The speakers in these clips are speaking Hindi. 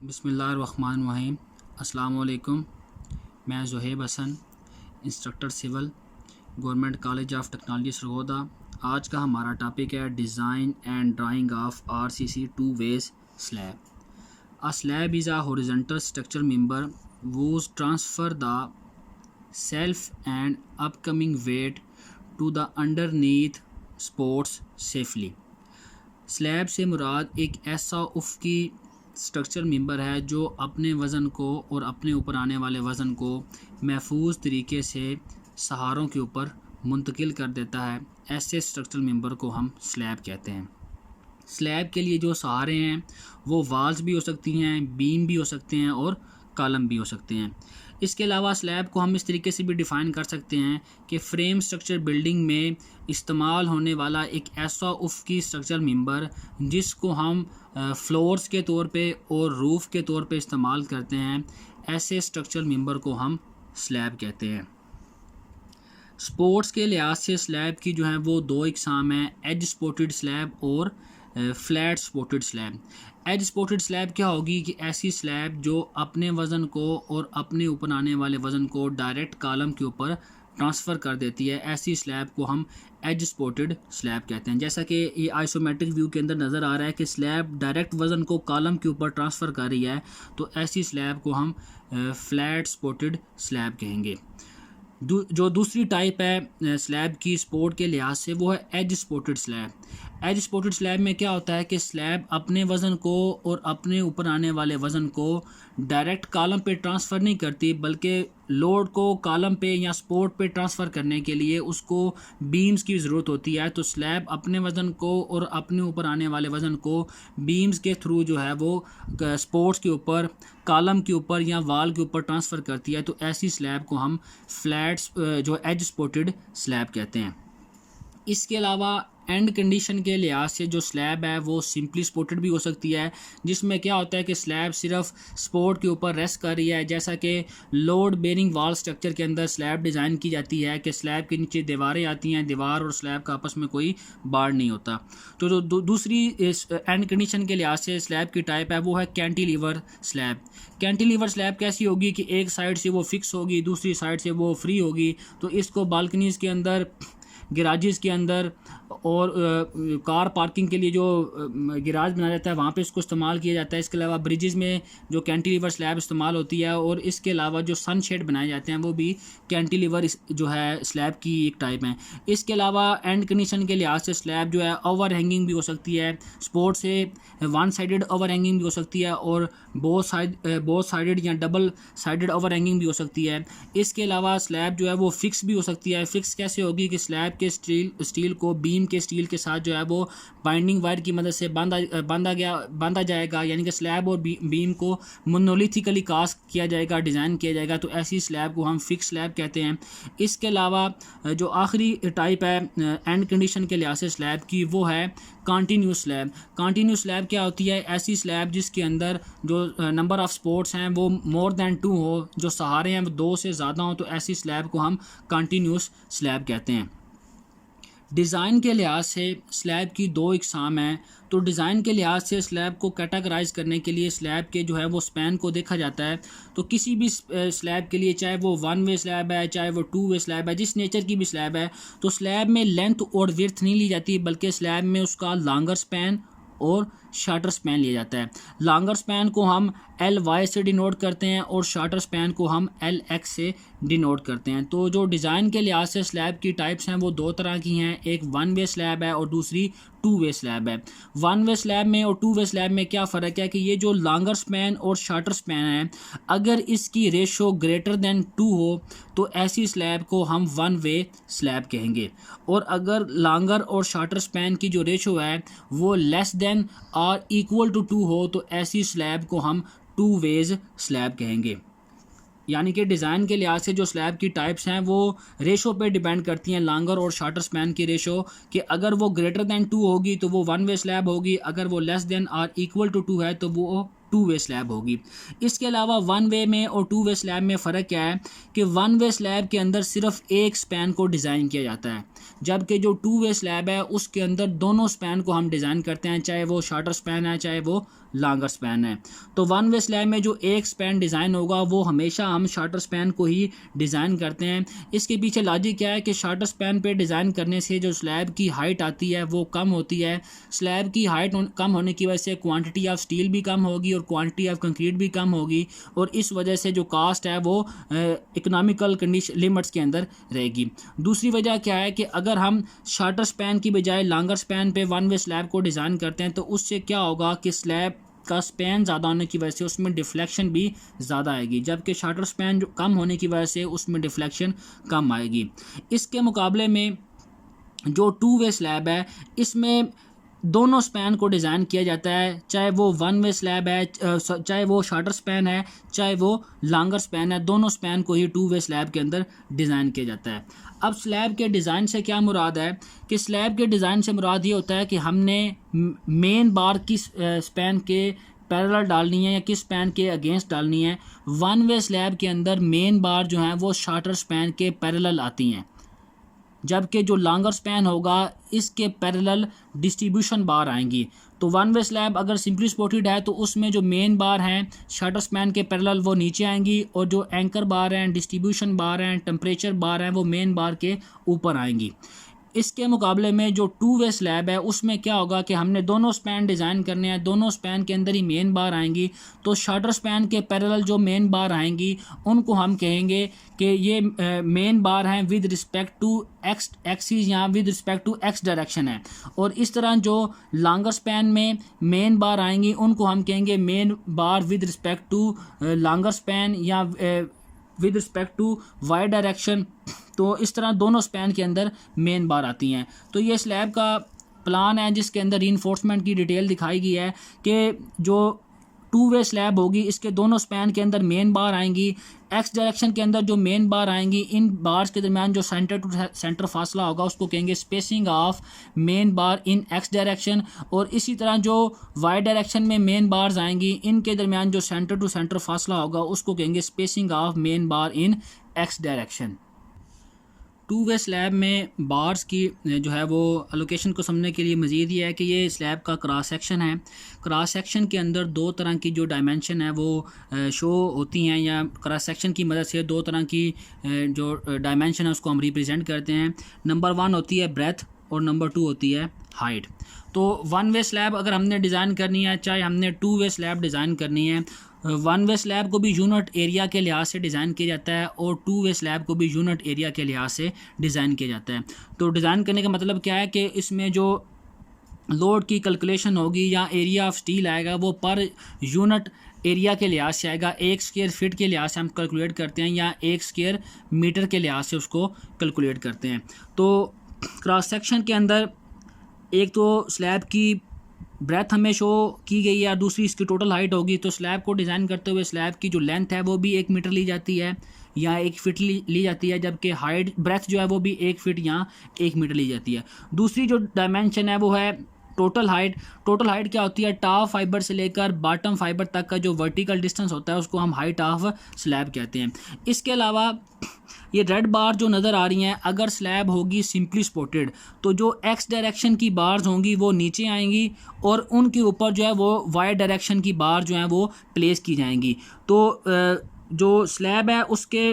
बिस्मिल्लाहिर्रहमानिर्रहीम। अस्सलाम वालेकुम। मैं Zuhaib Hasan, instructor civil, government college of technology Sargodha. आज का हमारा टॉपिक है design and drawing of RCC two way slab. A slab is a horizontal structure member whose transfer the self and upcoming weight to the underneath supports safely। Slab से मुराद एक ऐसा उफ़क़ी स्ट्रक्चर मेंबर है जो अपने वज़न को और अपने ऊपर आने वाले वज़न को महफूज तरीके से सहारों के ऊपर मुंतकिल कर देता है। ऐसे स्ट्रक्चर मेंबर को हम स्लैब कहते हैं। स्लैब के लिए जो सहारे हैं वो वाल्स भी हो सकती हैं, बीम भी हो सकते हैं और कॉलम भी हो सकते हैं। इसके अलावा स्लैब को हम इस तरीके से भी डिफ़ाइन कर सकते हैं कि फ्रेम स्ट्रक्चर बिल्डिंग में इस्तेमाल होने वाला एक ऐसा उफ़क़ी स्ट्रक्चर मेंबर जिसको हम फ्लोर्स के तौर पे और रूफ़ के तौर पे इस्तेमाल करते हैं, ऐसे स्ट्रक्चर मेंबर को हम स्लैब कहते हैं। स्पोर्ट्स के लिहाज से स्लैब की जो है वो दो इकसाम हैं, एज सपोर्टेड स्लैब और flat supported slab. Edge supported slab क्या होगी कि ऐसी स्लैब जो अपने वज़न को और अपने ऊपर आने वाले वज़न को डायरेक्ट कॉलम के ऊपर ट्रांसफ़र कर देती है। ऐसी स्लैब को हम एज सपोर्टेड स्लैब कहते हैं। जैसा कि ये आइसोमेट्रिक व्यू के अंदर नज़र आ रहा है कि स्लैब डायरेक्ट वज़न को कॉलम के ऊपर ट्रांसफ़र कर रही है, तो ऐसी स्लैब को हम फ्लैट सपोर्टेड स्लैब कहेंगे। जो दूसरी टाइप है स्लैब की सपोर्ट के लिहाज से वो है edge supported slab. Edge supported slab में क्या होता है कि स्लैब अपने वज़न को और अपने ऊपर आने वाले वज़न को डायरेक्ट कॉलम पे ट्रांसफ़र नहीं करती, बल्कि लोड को कॉलम पे या सपोर्ट पे ट्रांसफ़र करने के लिए उसको बीम्स की ज़रूरत होती है। तो स्लैब अपने वज़न को और अपने ऊपर आने वाले वज़न को बीम्स के थ्रू जो है वो सपोर्ट्स के ऊपर, कॉलम के ऊपर या वाल के ऊपर ट्रांसफ़र करती है। तो ऐसी स्लैब को हम फ्लैट्स जो एज सपोर्टेड स्लैब कहते हैं। इसके अलावा एंड कंडीशन के लिहाज से जो स्लैब है वो सिंपली सपोर्टेड भी हो सकती है, जिसमें क्या होता है कि स्लैब सिर्फ सपोर्ट के ऊपर रेस्ट कर रही है। जैसा कि लोड बेरिंग वॉल स्ट्रक्चर के अंदर स्लैब डिज़ाइन की जाती है कि स्लैब के नीचे दीवारें आती हैं, दीवार और स्लैब का आपस में कोई बाड़ नहीं होता। तो जो दूसरी इस एंड कंडीशन के लिहाज से स्लैब की टाइप है वो है कैंटिलीवर स्लैब। कैंटिलीवर स्लैब कैसी होगी कि एक साइड से वो फिक्स होगी, दूसरी साइड से वो फ्री होगी। तो इसको बालकनीज़ के अंदर, गैराजेस के अंदर और कार पार्किंग के लिए जो गैराज बनाया जाता है वहाँ पे इसको इस्तेमाल किया जाता है। इसके अलावा ब्रिजेस में जो कैंटिलीवर स्लैब इस्तेमाल होती है, और इसके अलावा जो सन शेड बनाए जाते हैं वो भी कैंटिलीवर जो है स्लैब की एक टाइप है। इसके अलावा एंड कंडीशन के लिहाज से स्लैब जो है ओवर हैंगिंग भी हो सकती है, सपोर्ट से वन साइडेड ओवर हैंगिंग भी हो सकती है और बोथ साइडेड या डबल साइडेड ओवर हैंगिंग भी हो सकती है। इसके अलावा स्लैब जो है वो फिक्स भी हो सकती है। फिक्स कैसे होगी कि स्लैब के स्टील को बीम के स्टील के साथ जो है वो बाइंडिंग वायर की मदद से बांधा जाएगा, यानी कि स्लैब और बीम को मोनोलिथिकली कास्ट किया जाएगा, डिज़ाइन किया जाएगा। तो ऐसी स्लैब को हम फिक्स स्लैब कहते हैं। इसके अलावा जो आखिरी टाइप है एंड कंडीशन के लिहाज से स्लैब की वो है कॉन्टीन्यूस स्लैब। कॉन्टीन्यूस स्लैब क्या होती है? ऐसी स्लैब जिसके अंदर जो नंबर ऑफ़ सपोर्ट्स हैं वो मोर दैन 2 हो, जो सहारे हैं वो 2 से ज़्यादा हो, तो ऐसी स्लैब को हम कॉन्टीन्यूस स्लैब कहते हैं। डिज़ाइन के लिहाज से स्लैब की दो इकसाम हैं। तो डिज़ाइन के लिहाज से स्लैब को कैटेगराइज करने के लिए स्लैब के जो है वो स्पैन को देखा जाता है। तो किसी भी स्लैब के लिए, चाहे वो 1 वे स्लैब है, चाहे वो 2 वे स्लैब है, जिस नेचर की भी स्लैब है, तो स्लैब में लेंथ और विड्थ नहीं ली जाती, बल्कि स्लैब में उसका लॉन्गर स्पैन और शार्टर स्पैन लिया जाता है। लॉन्गर स्पैन को हम LY से डिनोट करते हैं और शार्टर स्पैन को हम LX से डिनोट करते हैं। तो जो डिज़ाइन के लिहाज से स्लैब की टाइप्स हैं वो दो तरह की हैं, एक 1 वे स्लैब है और दूसरी 2 वे स्लैब है। 1 वे स्लैब में और 2 वे स्लैब में क्या फ़र्क है कि ये जो लॉन्गर स्पैन और शार्टर स्पैन है, अगर इसकी रेशो ग्रेटर दैन 2 हो तो ऐसी स्लैब को हम 1 वे स्लैब कहेंगे, और अगर लॉन्गर और शार्टर स्पैन की जो रेशो है वो लेस दैन और इक्वल टू 2 हो तो ऐसी स्लैब को हम 2 वेज स्लैब कहेंगे। यानी कि डिज़ाइन के लिहाज से जो स्लैब की टाइप्स हैं वो रेशो पे डिपेंड करती हैं, लॉन्गर और शार्टर स्पैन की रेशो, कि अगर वो ग्रेटर दैन 2 होगी तो वो 1 वे स्लैब होगी, अगर वो लेस दैन और इक्वल टू 2 है तो वो टू वे स्लैब होगी। इसके अलावा वन वे में और टू वे स्लैब में फ़र्क क्या है कि वन वे स्लैब के अंदर सिर्फ एक स्पैन को डिज़ाइन किया जाता है, जबकि जो टू वे स्लैब है उसके अंदर दोनों स्पैन को हम डिज़ाइन करते हैं, चाहे वो शॉर्टर स्पैन है चाहे वो लॉन्गर स्पैन है। तो वन वे स्लैब में जो एक स्पैन डिज़ाइन होगा वो हमेशा हम शॉर्टर स्पैन को ही डिज़ाइन करते हैं। इसके पीछे लॉजिक क्या है कि शॉर्टर स्पैन पे डिज़ाइन करने से जो स्लैब की हाइट आती है वो कम होती है। स्लैब की हाइट कम होने की वजह से क्वांटिटी ऑफ स्टील भी कम होगी और क्वांटिटी ऑफ कंक्रीट भी कम होगी, और इस वजह से जो कास्ट है वो इकोनॉमिकल कंडीशन लिमिट्स के अंदर रहेगी। दूसरी वजह क्या है कि अगर हम शॉर्टर स्पैन की बजाय लॉन्गर स्पैन पे वन वे स्लैब को डिज़ाइन करते हैं तो उससे क्या होगा कि स्लैब का स्पैन ज़्यादा होने की वजह से उसमें डिफ्लेक्शन भी ज़्यादा आएगी, जबकि शॉर्टर स्पैन जो कम होने की वजह से उसमें डिफ्लेक्शन कम आएगी। इसके मुकाबले में जो टू वे स्लैब है इसमें दोनों स्पैन को डिज़ाइन किया जाता है, चाहे वो वन वे स्लैब है, चाहे वो शॉर्टर स्पैन है, चाहे वो लॉन्गर स्पैन है, दोनों स्पैन को ही टू वे स्लैब के अंदर डिज़ाइन किया जाता है। अब स्लैब के डिज़ाइन से क्या मुराद है कि स्लैब के डिज़ाइन से मुराद ये होता है कि हमने मेन बार किस स्पैन के पैरेलल डालनी है या किस स्पैन के अगेंस्ट डालनी है। वन वे स्लैब के अंदर मेन बार जो हैं वो शॉर्टर स्पैन के पैरेलल आती हैं, जबकि जो लॉन्गर स्पैन होगा इसके पैरेलल डिस्ट्रीब्यूशन बार आएंगी। तो वन वे स्लैब अगर सिंपली सपोर्टेड है तो उसमें जो मेन बार हैं शॉर्टर स्पैन के पैरेलल वो नीचे आएंगी, और जो एंकर बार हैं, डिस्ट्रीब्यूशन बार हैं, टेम्परेचर बार हैं वो मेन बार के ऊपर आएंगी। इसके मुकाबले में जो टू वे स्लैब है उसमें क्या होगा कि हमने दोनों स्पैन डिज़ाइन करने हैं, दोनों स्पैन के अंदर ही मेन बार आएंगी, तो शॉर्टर स्पैन के पैरेलल जो मेन बार आएंगी उनको हम कहेंगे कि ये मेन बार हैं with respect to X axis या with respect to X direction है। और इस तरह जो लॉन्गर स्पैन में मेन बार आएंगी उनको हम कहेंगे main bar with respect to longer span या with respect to Y direction. तो इस तरह दोनों स्पैन के अंदर मेन बार आती हैं। तो ये स्लैब का प्लान है जिसके अंदर रीइंफोर्समेंट की डिटेल दिखाई गई है कि जो टू वे स्लैब होगी इसके दोनों स्पैन के अंदर मेन बार आएंगी, एक्स डायरेक्शन के अंदर जो मेन बार आएंगी इन बार्स के दरमियान जो सेंटर टू सेंटर फासला होगा उसको कहेंगे spacing of main bar in X direction. और इसी तरह जो वाई डायरेक्शन में मेन बार्स आएंगी इनके दरमियान जो सेंटर टू सेंटर फासला होगा उसको कहेंगे spacing of main bar in X direction. To way slab में बार्स की जो है वो एलोकेशन को समझने के लिए मज़ीद ये है कि ये स्लैब का क्रॉस सेक्शन है। क्रॉस सेक्शन के अंदर दो तरह की जो डायमेंशन है वो शो होती हैं, या क्रॉस सेक्शन की मदद से दो तरह की जो डायमेंशन है उसको हम रिप्रेजेंट करते हैं। नंबर वन होती है ब्रेथ और नंबर टू होती है हाइट। तो वन वे स्लैब अगर हमने डिज़ाइन करनी है, चाहे हमने टू वे स्लैब डिज़ाइन करनी है, वन वे स्लैब को भी यूनिट एरिया के लिहाज से डिज़ाइन किया जाता है और टू वे स्लैब को भी यूनिट एरिया के लिहाज से डिज़ाइन किया जाता है। तो डिज़ाइन करने का मतलब क्या है कि इसमें जो लोड की कैलकुलेशन होगी या एरिया ऑफ स्टील आएगा वो पर यूनिट एरिया के लिहाज से आएगा। एक स्क्वायर फीट के लिहाज से हम कैलकुलेट करते हैं या एक स्क्वायर मीटर के लिहाज से उसको कैलकुलेट करते हैं। तो क्रॉस सेक्शन के अंदर एक तो स्लैब की ब्रेथ हमें शो की गई है, दूसरी इसकी टोटल हाइट होगी। तो स्लैब को डिज़ाइन करते हुए स्लैब की जो लेंथ है वो भी 1 मीटर ली जाती है या 1 फीट ली जाती है, जबकि हाइट ब्रेथ जो है वो भी 1 फीट या 1 मीटर ली जाती है। दूसरी जो डायमेंशन है वो है टोटल हाइट। टोटल हाइट क्या होती है? टॉप फाइबर से लेकर बॉटम फाइबर तक का जो वर्टिकल डिस्टेंस होता है उसको हम हाइट ऑफ स्लैब कहते हैं। इसके अलावा ये रेड बार जो नज़र आ रही हैं, अगर स्लैब होगी सिंपली सपोर्टेड तो जो एक्स डायरेक्शन की बार्स होंगी वो नीचे आएंगी और उनके ऊपर जो है वो वाई डायरेक्शन की बार जो है वो प्लेस की जाएंगी। तो जो स्लैब है उसके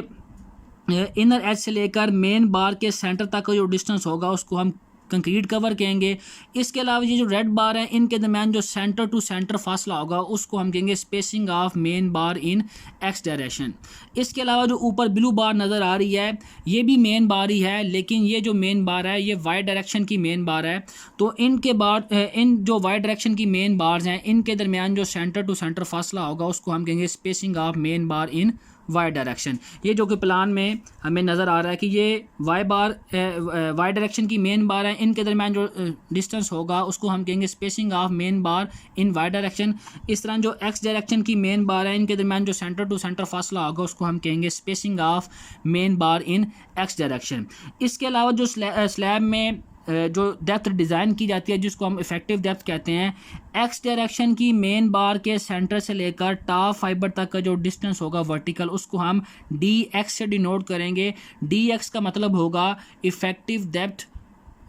इनर एज से लेकर मेन बार के सेंटर तक का जो डिस्टेंस होगा उसको हम कंक्रीट कवर कहेंगे। इसके अलावा ये जो रेड बार है इनके दरमियान जो सेंटर टू सेंटर फासला होगा उसको हम कहेंगे spacing of main bar in X direction. इसके अलावा जो ऊपर ब्लू बार नज़र आ रही है ये भी मेन बार ही है, लेकिन ये जो मेन बार है ये वाई डायरेक्शन की मेन बार है। तो इनके बाद इन जो वाई डायरेक्शन की मेन बार्स हैं इनके दरमियान जो सेंटर टू सेंटर फासला होगा उसको हम कहेंगे spacing of main bar in Y direction. ये जो कि प्लान में हमें नज़र आ रहा है कि ये वाई डायरेक्शन की मेन बार है, इनके दरमियान जो डिस्टेंस होगा उसको हम कहेंगे spacing of main bar in Y direction. इस तरह जो एक्स डायरेक्शन की मेन बार है इनके दरमियान जो सेंटर टू सेंटर फासला होगा उसको हम कहेंगे spacing of main bar in X direction. इसके अलावा जो स्लैब में जो डेप्थ डिज़ाइन की जाती है जिसको हम इफेक्टिव डेप्थ कहते हैं, एक्स डायरेक्शन की मेन बार के सेंटर से लेकर टॉप फाइबर तक का जो डिस्टेंस होगा वर्टिकल, उसको हम डी एक्स से डिनोट करेंगे। डी एक्स का मतलब होगा effective depth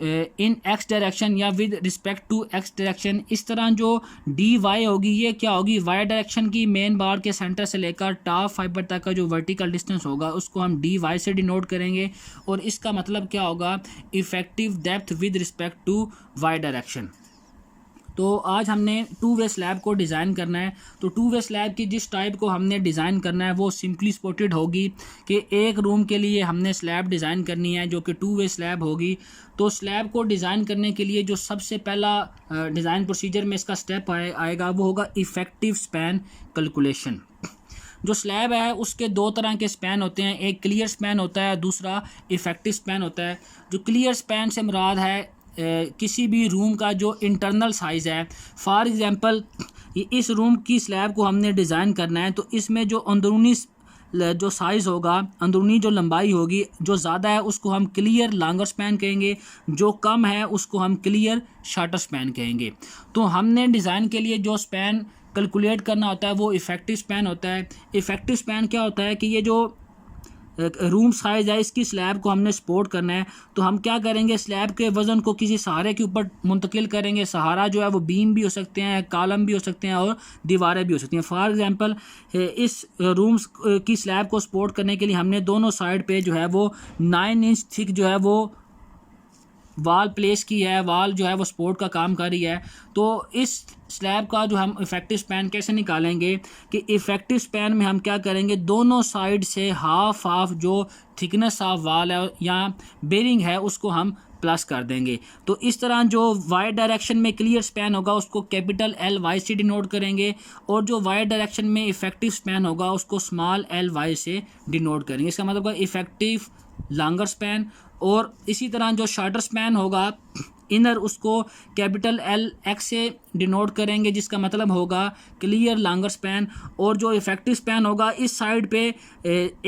in X direction या with respect to X direction. इस तरह जो डी वाई होगी ये क्या होगी, वाई डायरेक्शन की मेन बार के सेंटर से लेकर टॉप फाइबर तक का जो वर्टिकल डिस्टेंस होगा उसको हम डी वाई से डिनोट करेंगे, और इसका मतलब क्या होगा, effective depth with respect to Y direction. तो आज हमने टू वे स्लैब को डिज़ाइन करना है। तो टू वे स्लैब की जिस टाइप को हमने डिज़ाइन करना है वो सिंपली स्पोर्टेड होगी कि एक रूम के लिए हमने स्लैब डिज़ाइन करनी है जो कि टू वे स्लैब होगी। तो स्लैब को डिज़ाइन करने के लिए जो सबसे पहला डिज़ाइन प्रोसीजर में इसका स्टेप आएगा वो होगा इफ़ेक्टिव स्पैन कैलकुलेशन। जो स्लैब है उसके दो तरह के स्पैन होते हैं, एक क्लियर स्पैन होता है, दूसरा इफ़ेक्टिव स्पैन होता है। जो क्लियर स्पैन से मुराद है किसी भी रूम का जो इंटरनल साइज़ है। फॉर एग्ज़ाम्पल इस रूम की स्लैब को हमने डिज़ाइन करना है तो इसमें जो अंदरूनी जो साइज़ होगा, अंदरूनी जो लंबाई होगी, जो ज़्यादा है उसको हम क्लियर लॉन्गर स्पैन कहेंगे, जो कम है उसको हम क्लियर शॉर्टर स्पैन कहेंगे। तो हमने डिज़ाइन के लिए जो स्पैन कैलकुलेट करना होता है वो इफ़ेक्टिव स्पैन होता है। इफ़ेक्टिव स्पैन क्या होता है कि ये जो रूम साइज़ है इसकी स्लैब को हमने सपोर्ट करना है तो हम क्या करेंगे, स्लैब के वज़न को किसी सहारे के ऊपर मुंतकिल करेंगे। सहारा जो है वो बीम भी हो सकते हैं, कॉलम भी हो सकते हैं और दीवारें भी हो सकती हैं। फॉर एग्जांपल इस रूम्स की स्लैब को सपोर्ट करने के लिए हमने दोनों साइड पे जो है वो 9 इंच थिक जो है वो वाल प्लेस की है, वाल जो है वो सपोर्ट का काम कर रही है। तो इस स्लैब का जो हम इफ़ेक्टिव स्पैन कैसे निकालेंगे कि इफ़ेक्टिव स्पैन में हम क्या करेंगे, दोनों साइड से हाफ जो थिकनेस ऑफ वाल है या बेरिंग है उसको हम प्लस कर देंगे। तो इस तरह जो वाई डायरेक्शन में क्लियर स्पैन होगा उसको कैपिटल एल वाई से डिनोट करेंगे, और जो वाई डायरेक्शन में इफ़ेक्टिव स्पैन होगा उसको स्मॉल एल वाई से डिनोट करेंगे। इसका मतलब है इफ़ेक्टिव लॉन्गर स्पैन। और इसी तरह जो शॉर्टर स्पैन होगा इनर उसको कैपिटल एल एक्स से डिनोट करेंगे जिसका मतलब होगा क्लियर लॉन्गर स्पैन। और जो इफ़ेक्टिव स्पैन होगा इस साइड पे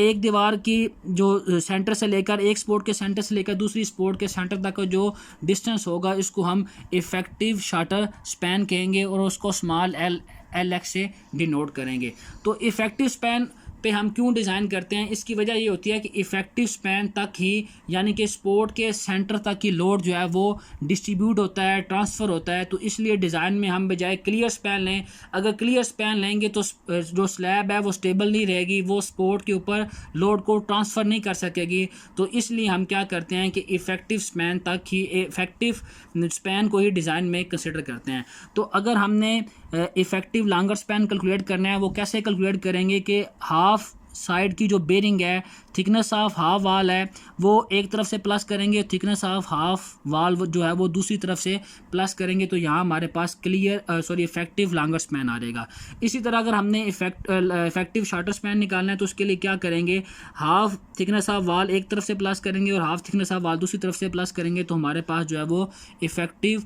एक दीवार की जो सेंटर से लेकर, एक स्पोर्ट के सेंटर से लेकर दूसरी स्पोर्ट के सेंटर तक जो डिस्टेंस होगा इसको हम इफ़ेक्टिव शॉर्टर स्पैन कहेंगे और उसको स्मॉल एल एक्स से डिनोट करेंगे। तो इफ़ेक्टिव स्पैन पे हम क्यों डिज़ाइन करते हैं, इसकी वजह ये होती है कि इफ़ेक्टिव स्पैन तक ही यानी कि स्पोर्ट के सेंटर तक की लोड जो है वो डिस्ट्रीब्यूट होता है, ट्रांसफ़र होता है। तो इसलिए डिज़ाइन में हम बजाय क्लियर स्पैन लें, अगर क्लियर स्पैन लेंगे तो जो स्लैब है वो स्टेबल नहीं रहेगी, वो स्पोर्ट के ऊपर लोड को ट्रांसफ़र नहीं कर सकेगी। तो इसलिए हम क्या करते हैं कि इफ़ेक्टिव स्पैन तक ही, इफ़ेक्टिव स्पैन को ही डिज़ाइन में कंसिडर करते हैं। तो अगर हमने इफ़ेक्टिव लॉन्गर स्पैन कैलकुलेट करना है वो कैसे कैलकुलेट करेंगे कि हाफ साइड की जो बेरिंग है, थिकनेस ऑफ हाफ वाल है वो एक तरफ से प्लस करेंगे, थिकनेस ऑफ हाफ वाल जो है वो दूसरी तरफ से प्लस करेंगे। तो यहाँ हमारे पास इफ़ेक्टिव लॉन्गर स्पैन आ जाएगा। इसी तरह अगर हमने इफ़ेक्टिव शॉर्टर स्पैन निकालना है तो उसके लिए क्या करेंगे, हाफ थिकनेस ऑफ वाल एक तरफ से प्लस करेंगे और हाफ थिकनेस ऑफ वाल दूसरी तरफ से प्लस करेंगे, तो हमारे पास जो है वो इफ़ेक्टिव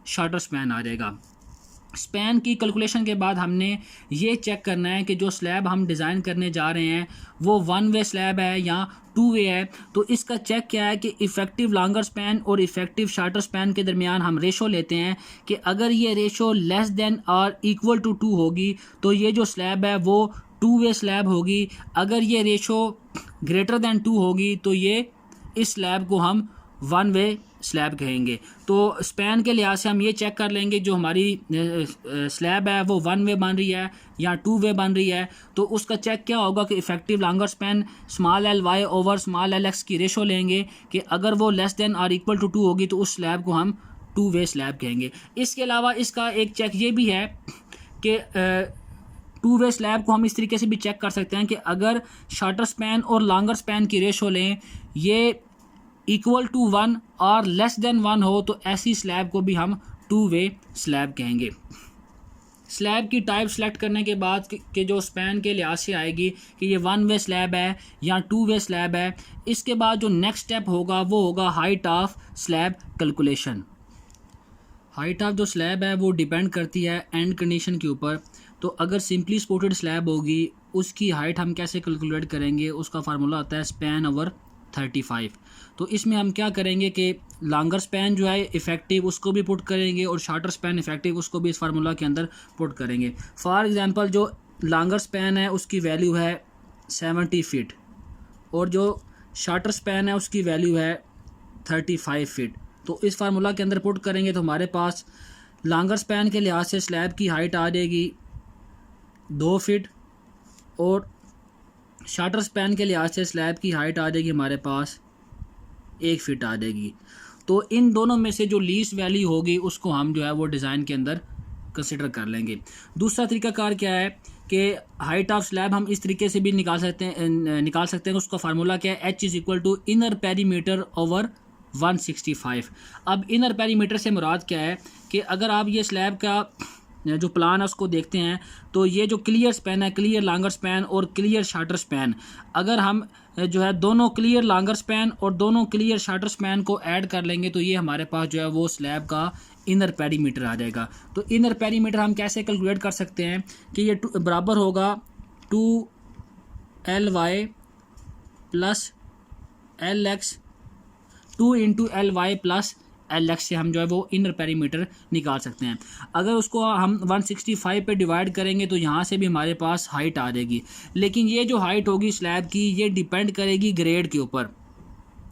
शॉर्टर स्पैन आ जाएगा। स्पैन की कैलकुलेशन के बाद हमने ये चेक करना है कि जो स्लैब हम डिज़ाइन करने जा रहे हैं वो वन वे स्लैब है या टू वे है। तो इसका चेक क्या है कि इफ़ेक्टिव लॉन्गर स्पैन और इफ़ेक्टिव शॉर्टर स्पैन के दरमियान हम रेशो लेते हैं कि अगर ये रेशो लेस देन और इक्वल टू 2 होगी तो ये जो स्लैब है वो टू वे स्लैब होगी। अगर ये रेशो ग्रेटर दैन 2 होगी तो ये इस स्लैब को हम वन वे स्लैब कहेंगे। तो स्पैन के लिहाज से हम ये चेक कर लेंगे जो हमारी स्लैब है वो वन वे बन रही है या टू वे बन रही है। तो उसका चेक क्या होगा कि effective longer span small L Y over small L X की रेशो लेंगे कि अगर वो लेस देन और इक्वल टू 2 होगी तो उस स्लैब को हम टू वे स्लैब कहेंगे। इसके अलावा इसका एक चेक ये भी है कि टू वे स्लैब को हम इस तरीके से भी चेक कर सकते हैं कि अगर शॉर्टर स्पैन और लॉन्गर स्पैन की रेशो लें ये इक्वल टू 1 और लेस देन 1 हो तो ऐसी स्लैब को भी हम टू वे स्लैब कहेंगे। स्लैब की टाइप सेलेक्ट करने के बाद कि जो स्पैन के लिहाज से आएगी कि ये वन वे स्लैब है या टू वे स्लैब है, इसके बाद जो नेक्स्ट स्टेप होगा वो होगा height of slab calculation. Height of जो स्लैब है वो डिपेंड करती है एंड कंडीशन के ऊपर। तो अगर सिंपली सपोर्टेड स्लैब होगी उसकी हाइट हम कैसे कैलकुलेट करेंगे, उसका फार्मूला होता है स्पैन ओवर 35। तो इसमें हम क्या करेंगे कि लॉन्गर स्पैन जो है इफ़ेक्टिव उसको भी पुट करेंगे और शार्टर स्पैन इफ़ेक्टिव उसको भी इस फार्मूला के अंदर पुट करेंगे। फॉर एग्ज़ाम्पल जो लॉन्गर स्पैन है उसकी वैल्यू है 70 फीट और जो शार्टर स्पैन है उसकी वैल्यू है 35 फीट। तो इस फार्मूला के अंदर पुट करेंगे तो हमारे पास लॉन्गर स्पैन के लिहाज से स्लैब की हाइट आ जाएगी 2 फीट और शार्टर स्पैन के लिहाज से स्लैब की हाइट आ जाएगी हमारे पास 1 फीट आ जाएगी। तो इन दोनों में से जो लीस्ट वैल्यू होगी उसको हम जो है वो डिज़ाइन के अंदर कंसिडर कर लेंगे। दूसरा तरीकाकार क्या है कि हाइट ऑफ स्लैब हम इस तरीके से भी निकाल सकते हैं उसका फार्मूला क्या है, H is equal to inner perimeter over 165। अब इनर पेरीमीटर से मुराद क्या है कि अगर आप ये स्लैब का जो प्लान है उसको देखते हैं तो ये जो क्लियर स्पैन है, क्लियर लॉन्गर स्पैन और क्लियर शार्टर स्पैन, अगर हम जो है दोनों क्लियर लॉन्गर स्पैन और दोनों क्लियर शार्टर स्पैन को ऐड कर लेंगे तो ये हमारे पास जो है वो स्लैब का इनर पेरीमीटर आ जाएगा। तो इनर पेरीमीटर हम कैसे कैलकुलेट कर सकते हैं कि ये बराबर होगा 2LY plus LX 2 into LY plus LX से हम जो है वो इनर पेरीमीटर निकाल सकते हैं। अगर उसको हम 165 पे डिवाइड करेंगे तो यहाँ से भी हमारे पास हाइट आ जाएगी, लेकिन ये जो हाइट होगी स्लैब की ये डिपेंड करेगी ग्रेड के ऊपर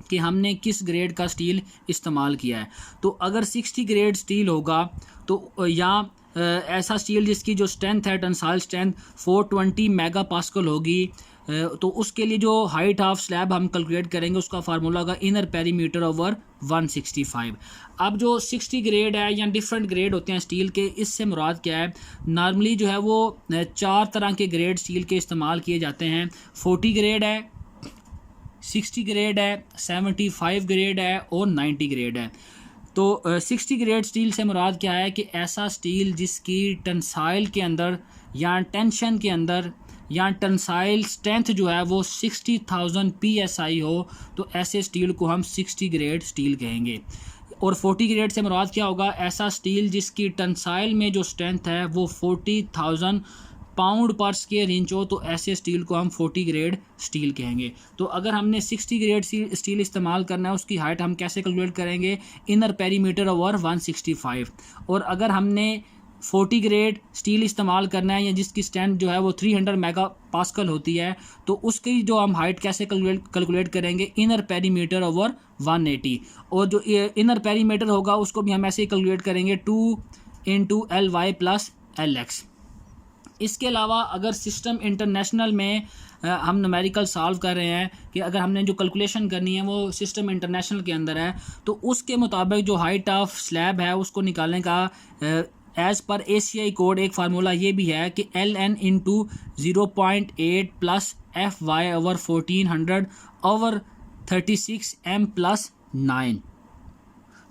कि हमने किस ग्रेड का स्टील इस्तेमाल किया है। तो अगर 60 ग्रेड स्टील होगा तो या ऐसा स्टील जिसकी जो स्ट्रेंथ है टेंसाइल स्ट्रेंथ 420 मेगा पास्कल होगी, तो उसके लिए जो हाइट ऑफ स्लैब हम कैलकुलेट करेंगे उसका फार्मूला होगा इनर पेरीमीटर ओवर 165। अब जो 60 ग्रेड है या डिफरेंट ग्रेड होते हैं स्टील के, इससे मुराद क्या है, नॉर्मली जो है वो 4 तरह के ग्रेड स्टील के इस्तेमाल किए जाते हैं। 40 ग्रेड है, 60 ग्रेड है, 75 ग्रेड है और 90 ग्रेड है। तो 60 ग्रेड स्टील से मुराद क्या है कि ऐसा स्टील जिसकी टेंसाइल के अंदर या टेंशन के अंदर या टेंसाइल स्ट्रेंथ जो है वो 60,000 PSI हो, तो ऐसे स्टील को हम 60 ग्रेड स्टील कहेंगे। और 40 ग्रेड से मुराद क्या होगा, ऐसा स्टील जिसकी टेंसाइल में जो स्ट्रेंथ है वो 40,000 पाउंड पर स्क्वायर इंच हो, तो ऐसे स्टील को हम 40 ग्रेड स्टील कहेंगे। तो अगर हमने 60 ग्रेड स्टील इस्तेमाल करना है उसकी हाइट हम कैसे कैलकुलेट करेंगे, इनर पेरीमीटर ओवर 165। और अगर हमने 40 ग्रेड स्टील इस्तेमाल करना है या जिसकी स्ट्रेंथ जो है वो 300 मेगा पास्कल होती है, तो उसकी जो हम हाइट कैसे कैलकुलेट करेंगे, इनर पेरीमीटर ओवर 180। और जो इनर पेरीमीटर होगा उसको भी हम ऐसे ही कैलकुलेट करेंगे 2 इंटू LY प्लस LX। इसके अलावा अगर सिस्टम इंटरनेशनल में हम न्यूमेरिकल सॉल्व कर रहे हैं कि अगर हमने जो कैलकुलेशन करनी है वो सिस्टम इंटरनेशनल के अंदर है, तो उसके मुताबिक जो हाइट ऑफ स्लैब है उसको निकालने का एज़ पर ACI कोड एक फार्मूला ये भी है कि LN into 0.8 plus FY over 1400 over 36 M plus 9।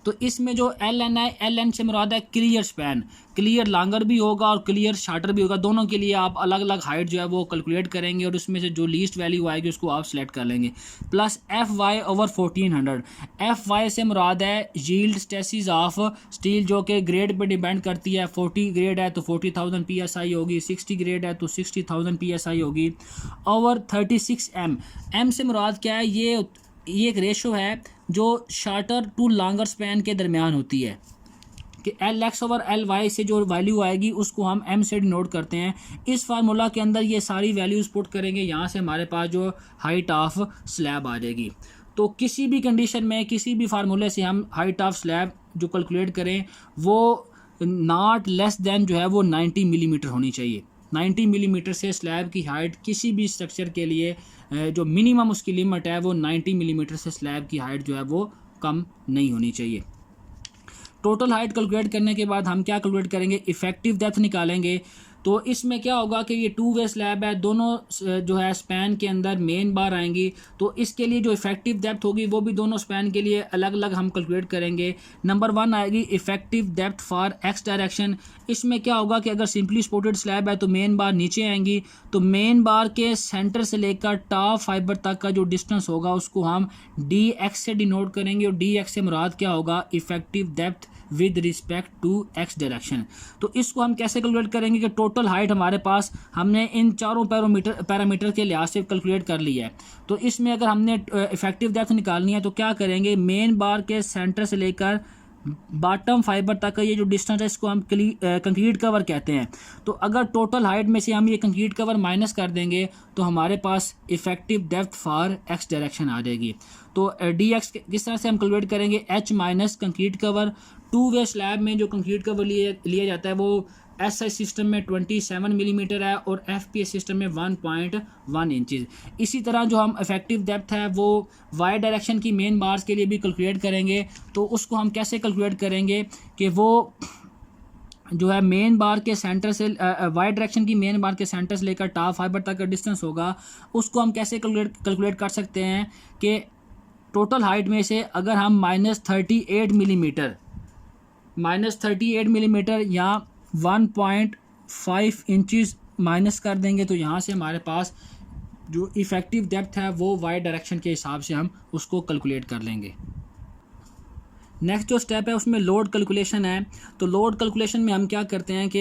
तो इसमें जो LN है, LN से मुराद है क्लियर स्पैन, क्लियर लॉन्गर भी होगा और क्लियर शार्टर भी होगा। दोनों के लिए आप अलग अलग हाइट जो है वो कैलकुलेट करेंगे और उसमें से जो लीस्ट वैल्यू आएगी उसको आप सेलेक्ट कर लेंगे। Plus FY over 1400। FY से मुराद है यील्ड स्ट्रेसिस ऑफ स्टील जो कि ग्रेड पे डिपेंड करती है। 40 ग्रेड है तो 40,000 PSI होगी, 60 ग्रेड है तो 60,000 PSI होगी, ओवर 36 M। M से मुराद क्या है, ये एक रेशो है जो शार्टर टू लॉन्गर स्पैन के दरमियान होती है कि LX ओवर LY से जो वैल्यू आएगी उसको हम M से डिनोट करते हैं। इस फार्मूला के अंदर ये सारी वैल्यूज़ पुट करेंगे, यहाँ से हमारे पास जो हाइट ऑफ स्लैब आ जाएगी। तो किसी भी कंडीशन में किसी भी फार्मूले से हम हाइट ऑफ स्लैब जो कैलकुलेट करें वो नॉट लेस दैन जो है वो 90 मिलीमीटर होनी चाहिए। 90 मिलीमीटर से स्लैब की हाइट किसी भी स्ट्रक्चर के लिए जो मिनिमम उसकी लिमिट है वो 90 मिलीमीटर से स्लैब की हाइट जो है वो कम नहीं होनी चाहिए। टोटल हाइट कैलकुलेट करने के बाद हम क्या कैलकुलेट करेंगे, इफेक्टिव डेप्थ निकालेंगे। तो इसमें क्या होगा कि ये 2 वे स्लैब है, दोनों जो है स्पैन के अंदर मेन बार आएंगी, तो इसके लिए जो इफेक्टिव डेप्थ होगी वो भी दोनों स्पैन के लिए अलग अलग हम कैलकुलेट करेंगे। नंबर 1 आएगी effective depth for X direction. इसमें क्या होगा कि अगर सिंपली सपोर्टेड स्लैब है तो मेन बार नीचे आएंगी, तो मेन बार के सेंटर से लेकर टॉप फाइबर तक का जो डिस्टेंस होगा उसको हम DX से डिनोट करेंगे। और DX से मुराद क्या होगा, effective depth with respect to X direction. तो इसको हम कैसे कैलकुलेट करेंगे कि टोटल हाइट हमारे पास हमने इन चारों पैरामीटर के लिहाज से कैलकुलेट कर लिया है। तो इसमें अगर हमने इफेक्टिव डेप्थ निकालनी है तो क्या करेंगे, मेन बार के सेंटर से लेकर बॉटम फाइबर तक का ये जो डिस्टेंस है इसको हम कंक्रीट कवर कहते हैं। तो अगर टोटल हाइट में से हम ये कंक्रीट कवर माइनस कर देंगे तो हमारे पास effective depth for X direction आ जाएगी। तो डी एक्स किस तरह से हम कैलकुलेट करेंगे, H minus concrete cover. To way slab में जो कंक्रीट कवर लिया जाता है वो एस आई सिस्टम में 27 मिलीमीटर है और एफ पी एस सिस्टम में 1.1 इंचज़। इसी तरह जो हम इफेक्टिव डेप्थ है वो वाई डायरेक्शन की मेन बार्स के लिए भी कैलकुलेट करेंगे। तो उसको हम कैसे कैलकुलेट करेंगे कि वो जो है मेन बार के सेंटर से वाई डायरेक्शन की मेन बार के सेंटर से लेकर टॉप फाइबर तक का डिस्टेंस होगा, उसको हम कैसे कैलकुलेट कर सकते हैं कि टोटल हाइट में से अगर हम -38 मिलीमीटर या 1.5 इंचज़ माइनस कर देंगे तो यहाँ से हमारे पास जो इफ़ेक्टिव डेप्थ है वो वाई डायरेक्शन के हिसाब से हम उसको कैलकुलेट कर लेंगे। नेक्स्ट जो स्टेप है उसमें लोड कैलकुलेशन है। तो लोड कैलकुलेशन में हम क्या करते हैं कि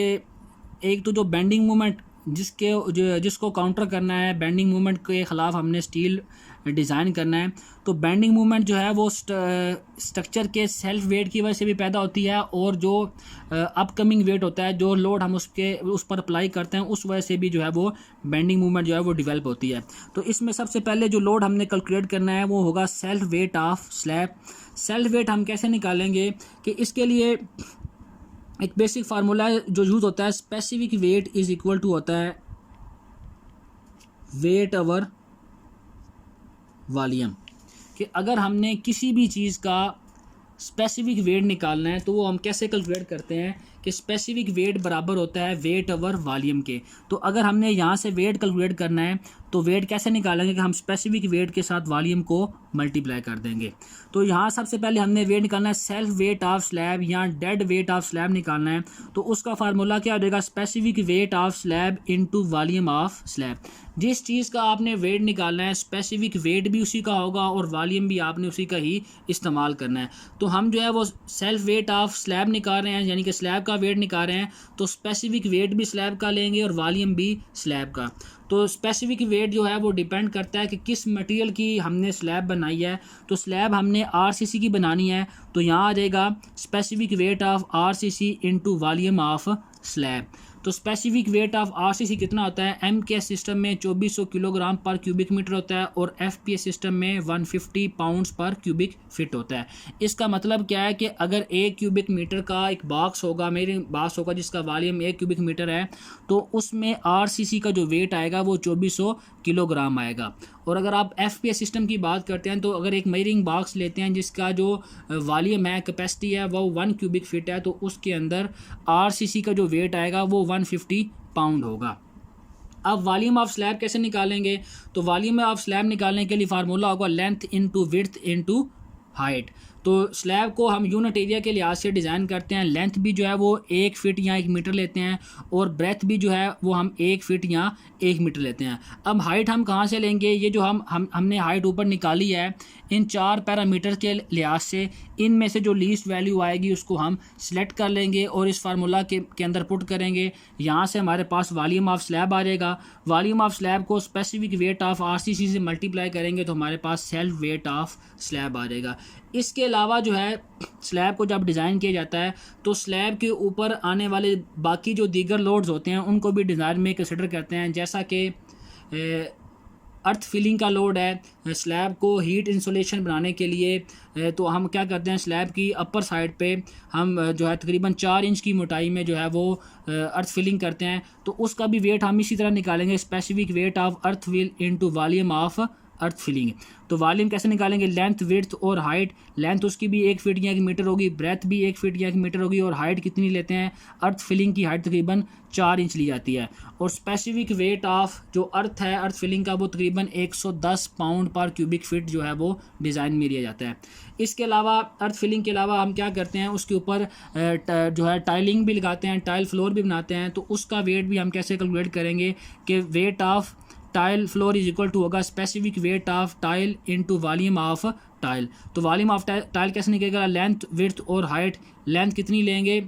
एक तो जो बेंडिंग मूवमेंट जिसको काउंटर करना है, बेंडिंग मूवमेंट के ख़िलाफ़ हमने स्टील डिज़ाइन करना है। तो बेंडिंग मूवमेंट जो है वो स्ट्रक्चर के सेल्फ वेट की वजह से भी पैदा होती है और जो अपकमिंग वेट होता है, जो लोड हम उस पर अप्लाई करते हैं, उस वजह से भी जो है वो बेंडिंग मूवमेंट जो है वो डेवलप होती है। तो इसमें सबसे पहले जो लोड हमने कैलकुलेट करना है वो होगा self weight of slab. Self weight हम कैसे निकालेंगे कि इसके लिए एक बेसिक फार्मूला जो यूज़ होता है, specific weight is equal to होता है वेट ओवर वॉल्यूम। कि अगर हमने किसी भी चीज़ का स्पेसिफिक वेट निकालना है तो वो हम कैसे कैलकुलेट करते हैं कि स्पेसिफिक वेट बराबर होता है वेट ओवर वॉल्यूम के। तो अगर हमने यहाँ से वेट कैलकुलेट करना है तो वेट कैसे निकालेंगे कि हम स्पेसिफिक वेट के साथ वॉल्यूम को मल्टीप्लाई कर देंगे। तो यहाँ सबसे पहले हमने वेट निकालना है सेल्फ वेट ऑफ स्लैब या डेड वेट ऑफ स्लैब निकालना है। तो उसका फार्मूला क्या हो जाएगा, specific weight of slab into volume of slab. जिस चीज़ का आपने वेट निकालना है स्पेसिफिक वेट भी उसी का होगा और वॉल्यूम भी आपने उसी का ही इस्तेमाल करना है। तो हम जो है वो सेल्फ वेट ऑफ स्लैब निकाल रहे हैं, यानी कि स्लैब का वेट निकाल रहे हैं, तो स्पेसिफिक वेट भी स्लैब का लेंगे और वॉल्यूम भी स्लैब का। तो स्पेसिफिक वेट जो है वो डिपेंड करता है कि किस मटेरियल की हमने स्लैब बनाई है। तो स्लैब हमने आरसीसी की बनानी है तो यहाँ आ जाएगा specific weight of RCC into volume of slab. तो स्पेसिफिक वेट ऑफ आरसीसी कितना होता है, एमकेएस सिस्टम में 2400 किलोग्राम पर क्यूबिक मीटर होता है और एफपीएस सिस्टम में 150 पाउंड्स पर क्यूबिक फिट होता है। इसका मतलब क्या है कि अगर 1 क्यूबिक मीटर का एक बॉक्स होगा, मेरे बॉक्स होगा जिसका वॉल्यूम 1 क्यूबिक मीटर है, तो उसमें आरसीसी का जो वेट आएगा वो 2400 किलोग्राम आएगा। और अगर आप एफपीएस सिस्टम की बात करते हैं तो अगर एक मेजरिंग बॉक्स लेते हैं जिसका जो वॉल्यूम है, कैपेसिटी है, वो 1 क्यूबिक फिट है, तो उसके अंदर आरसीसी का जो वेट आएगा वो 150 पाउंड होगा। अब वॉल्यूम ऑफ स्लैब कैसे निकालेंगे, तो वॉल्यूम ऑफ स्लैब निकालने के लिए फार्मूला होगा length into width into height. तो स्लैब को हम यूनिट एरिया के लिहाज से डिज़ाइन करते हैं। लेंथ भी जो है वो 1 फीट या 1 मीटर लेते हैं और ब्रेथ भी जो है वो हम 1 फीट या 1 मीटर लेते हैं। अब हाइट हम कहाँ से लेंगे, ये जो हमने हाइट ऊपर निकाली है इन 4 पैरामीटर के लिहाज से, इनमें से जो लीस्ट वैल्यू आएगी उसको हम सिलेक्ट कर लेंगे और इस फार्मूला के अंदर पुट करेंगे। यहाँ से हमारे पास वॉल्यूम ऑफ स्लैब आ जाएगा। वॉल्यूम ऑफ स्लैब को स्पेसिफिक वेट ऑफ आरसीसी से मल्टीप्लाई करेंगे तो हमारे पास सेल्फ वेट ऑफ स्लैब आ जाएगा। इसके अलावा जो है स्लैब को जब डिज़ाइन किया जाता है तो स्लैब के ऊपर आने वाले बाकी जो दीगर लोड्स होते हैं उनको भी डिज़ाइन में कंसिडर करते हैं, जैसा कि अर्थ फिलिंग का लोड है स्लैब को हीट इंसुलेशन बनाने के लिए। तो हम क्या करते हैं, स्लैब की अपर साइड पे हम जो है तकरीबन 4 इंच की मोटाई में जो है वो अर्थ फिलिंग करते हैं। तो उसका भी वेट हम इसी तरह निकालेंगे, specific weight of earth fill into volume of earth filling. तो वॉल्यूम कैसे निकालेंगे, लेंथ विड्थ और हाइट। लेंथ उसकी भी 1 फीट या 1 मीटर होगी, ब्रेथ भी 1 फीट या 1 मीटर होगी और हाइट कितनी लेते हैं, अर्थ फिलिंग की हाइट तकरीबन 4 इंच ली जाती है। और स्पेसिफिक वेट ऑफ जो अर्थ है अर्थ फिलिंग का वो तकरीबन 110 पाउंड पर क्यूबिक फीट जो है वो डिज़ाइन में लिया जाता है। इसके अलावा अर्थ फिलिंग के अलावा हम क्या करते हैं, उसके ऊपर जो है टाइलिंग भी लगाते हैं, टाइल फ्लोर भी बनाते हैं। तो उसका वेट भी हम कैसे कैलकुलेट करेंगे कि weight of tile floor is equal to होगा specific weight of tile into volume of tile. तो वॉल्यूम ऑफ टाइल कैसे निकलेगा, लेंथ विड्थ और हाइट। लेंथ कितनी लेंगे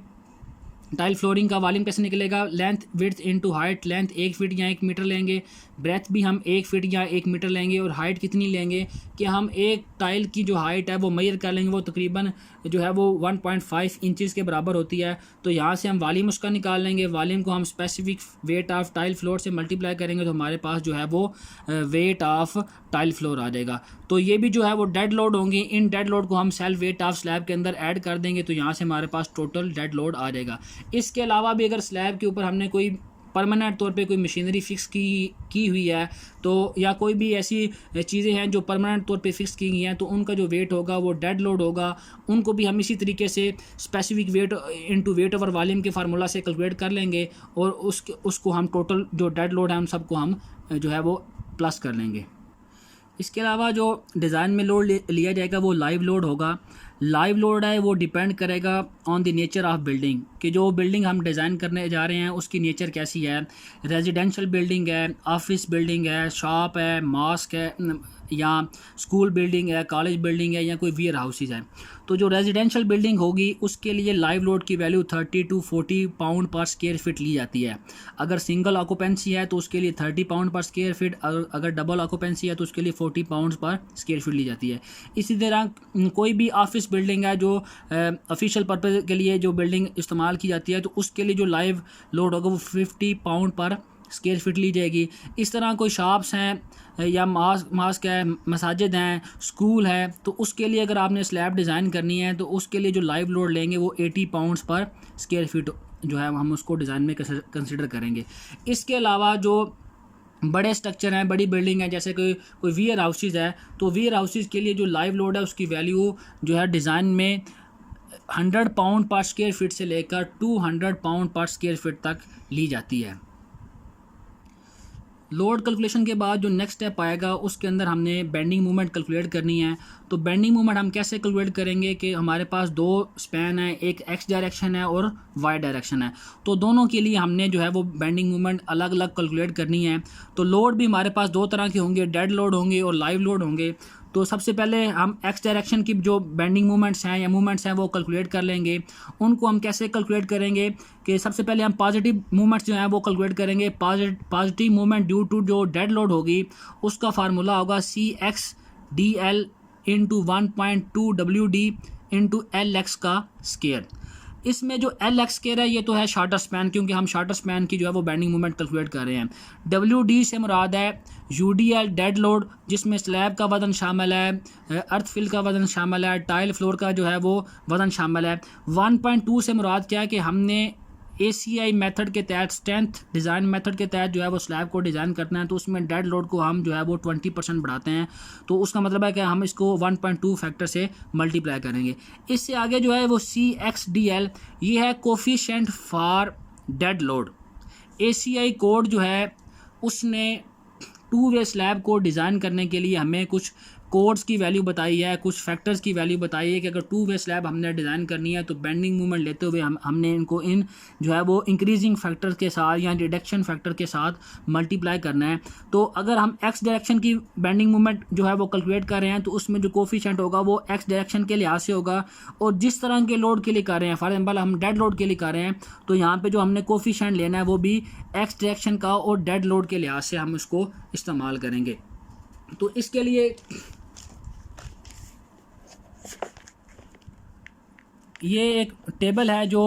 टाइल फ्लोरिंग का, वॉल्यूम कैसे निकलेगा, length width into height. Length 1 feet या 1 मीटर लेंगे, ब्रेथ भी हम 1 फीट या 1 मीटर लेंगे, और हाइट कितनी लेंगे कि हम एक टाइल की जो हाइट है वो मेजर कर लेंगे, वो तकरीबन जो है वो 1.5 इंचज़ के बराबर होती है। तो यहाँ से हम वॉल्यूम उसका निकाल लेंगे। वॉल्यूम को हम specific weight of tile floor से मल्टीप्लाई करेंगे तो हमारे पास जो है वो वेट ऑफ टाइल फ्लोर आ जाएगा। तो ये भी जो है वो डेड लोड होंगे, इन डेड लोड को हम सेल्फ वेट ऑफ स्लैब के अंदर ऐड कर देंगे, तो यहाँ से हमारे पास टोटल डेड लोड आ जाएगा। इसके अलावा भी अगर स्लैब के ऊपर हमने कोई परमानेंट तौर पे कोई मशीनरी फिक्स की हुई है, तो या कोई भी ऐसी चीज़ें हैं जो परमानेंट तौर पे फिक्स की गई हैं, तो उनका जो वेट होगा वो डेड लोड होगा। उनको भी हम इसी तरीके से specific weight into weight over volume के फार्मूला से कैलकुलेट कर लेंगे, और उसको हम टोटल जो डेड लोड है हम सबको हम जो है वो प्लस कर लेंगे। इसके अलावा जो डिज़ाइन में लोड लिया जाएगा वो लाइव लोड होगा। लाइव लोड है वो डिपेंड करेगा on the nature of building, कि जो बिल्डिंग हम डिज़ाइन करने जा रहे हैं उसकी नेचर कैसी है। रेजिडेंशियल बिल्डिंग है, ऑफिस बिल्डिंग है, शॉप है, मॉस्क है, या स्कूल बिल्डिंग है, कॉलेज बिल्डिंग है, या कोई वेयर हाउसेज है। तो जो रेजिडेंशियल बिल्डिंग होगी उसके लिए लाइव लोड की वैल्यू 30 to 40 पाउंड पर स्क्वायर फीट ली जाती है। अगर सिंगल ऑक्यूपेंसी है तो उसके लिए 30 पाउंड पर स्क्वायर फीट, अगर डबल ऑक्यूपेंसी है तो उसके लिए 40 पाउंड पर स्क्वायर फीट ली जाती है। इसी तरह कोई भी ऑफिस बिल्डिंग है जो ऑफिशियल पर्पज़ के लिए जो बिल्डिंग इस्तेमाल की जाती है, तो उसके लिए जो लाइव लोड होगा वो 50 पाउंड पर स्क्वायर फीट ली जाएगी। इस तरह कोई शॉप्स हैं या मास्क है, मसाजिद हैं, स्कूल है, तो उसके लिए अगर आपने स्लैब डिज़ाइन करनी है तो उसके लिए जो लाइव लोड लेंगे वो 80 पाउंड्स पर स्क्वायर फीट जो है हम उसको डिज़ाइन में कंसिडर करेंगे। इसके अलावा जो बड़े स्ट्रक्चर हैं, बड़ी बिल्डिंग है, जैसे कोई वेयर हाउसेज है, तो वेयर हाउसेज के लिए जो लाइव लोड है उसकी वैल्यू जो है डिज़ाइन में 100 पाउंड पर स्क्वायर फीट से लेकर 200 पाउंड पर स्क्वायर फीट तक ली जाती है। लोड कैलकुलेशन के बाद जो नेक्स्ट स्टेप आएगा उसके अंदर हमने बेंडिंग मूवमेंट कैलकुलेट करनी है। तो बेंडिंग मूवमेंट हम कैसे कैलकुलेट करेंगे कि हमारे पास दो स्पैन है, एक एक्स डायरेक्शन है और वाई डायरेक्शन है, तो दोनों के लिए हमने जो है वो बेंडिंग मूवमेंट अलग अलग कैलकुलेट करनी है। तो लोड भी हमारे पास दो तरह के होंगे, डेड लोड होंगे और लाइव लोड होंगे। तो सबसे पहले हम एक्स डायरेक्शन की जो बेंडिंग मूवमेंट्स हैं या मूवमेंट्स हैं वो कैलकुलेट कर लेंगे। उनको हम कैसे कैलकुलेट करेंगे कि सबसे पहले हम पॉजिटिव मूवमेंट्स जो हैं वो कैलकुलेट करेंगे। पॉजिटिव मूवमेंट ड्यू टू जो डेड लोड होगी उसका फार्मूला होगा CX/DL into 1.2 WD into LX का स्केयर। इसमें जो LX स्केयर है ये तो है शॉर्टर स्पैन, क्योंकि हम शॉर्टर स्पैन की जो है वो बेंडिंग मूवमेंट कैलकुलेट कर रहे हैं। WD से मुराद है UDL डेड लोड, जिसमें स्लैब का वजन शामिल है, अर्थ फिल का वजन शामिल है, टाइल फ्लोर का जो है वो वजन शामिल है। 1.2 से मुराद क्या है कि हमने ACI मेथड के तहत, स्ट्रेंथ डिज़ाइन मेथड के तहत जो है वो स्लैब को डिज़ाइन करना है, तो उसमें डेड लोड को हम जो है वो 20% बढ़ाते हैं। तो उसका मतलब है कि हम इसको 1.2 फैक्टर से मल्टीप्लाई करेंगे। इससे आगे जो है वो CX/DL ये है coefficient for dead load. ACI code जो है उसने 2 वे स्लैब को डिज़ाइन करने के लिए हमें कुछ कोड्स की वैल्यू बताई है, कुछ फैक्टर्स की वैल्यू बताई है कि अगर 2 वे स्लैब हमने डिज़ाइन करनी है तो बेंडिंग मूवमेंट लेते हुए हमने इनको इन जो है वो इंक्रीजिंग फैक्टर के साथ या रिडक्शन फैक्टर के साथ मल्टीप्लाई करना है। तो अगर हम एक्स डायरेक्शन की बेंडिंग मूवमेंट जो है वो कैलकुलेट कर रहे हैं तो उसमें जो कोफिशिएंट होगा वो एक्स डायरेक्शन के लिहाज से होगा, और जिस तरह के लोड के लिए कर रहे हैं, फॉर एग्जाम्पल हम डेड लोड के लिए कर रहे हैं तो यहाँ पर जो हमने कोफिशिएंट लेना है वो भी एक्स डायरेक्शन का और डेड लोड के लिहाज से हम उसको इस्तेमाल करेंगे। तो इसके लिए ये एक टेबल है जो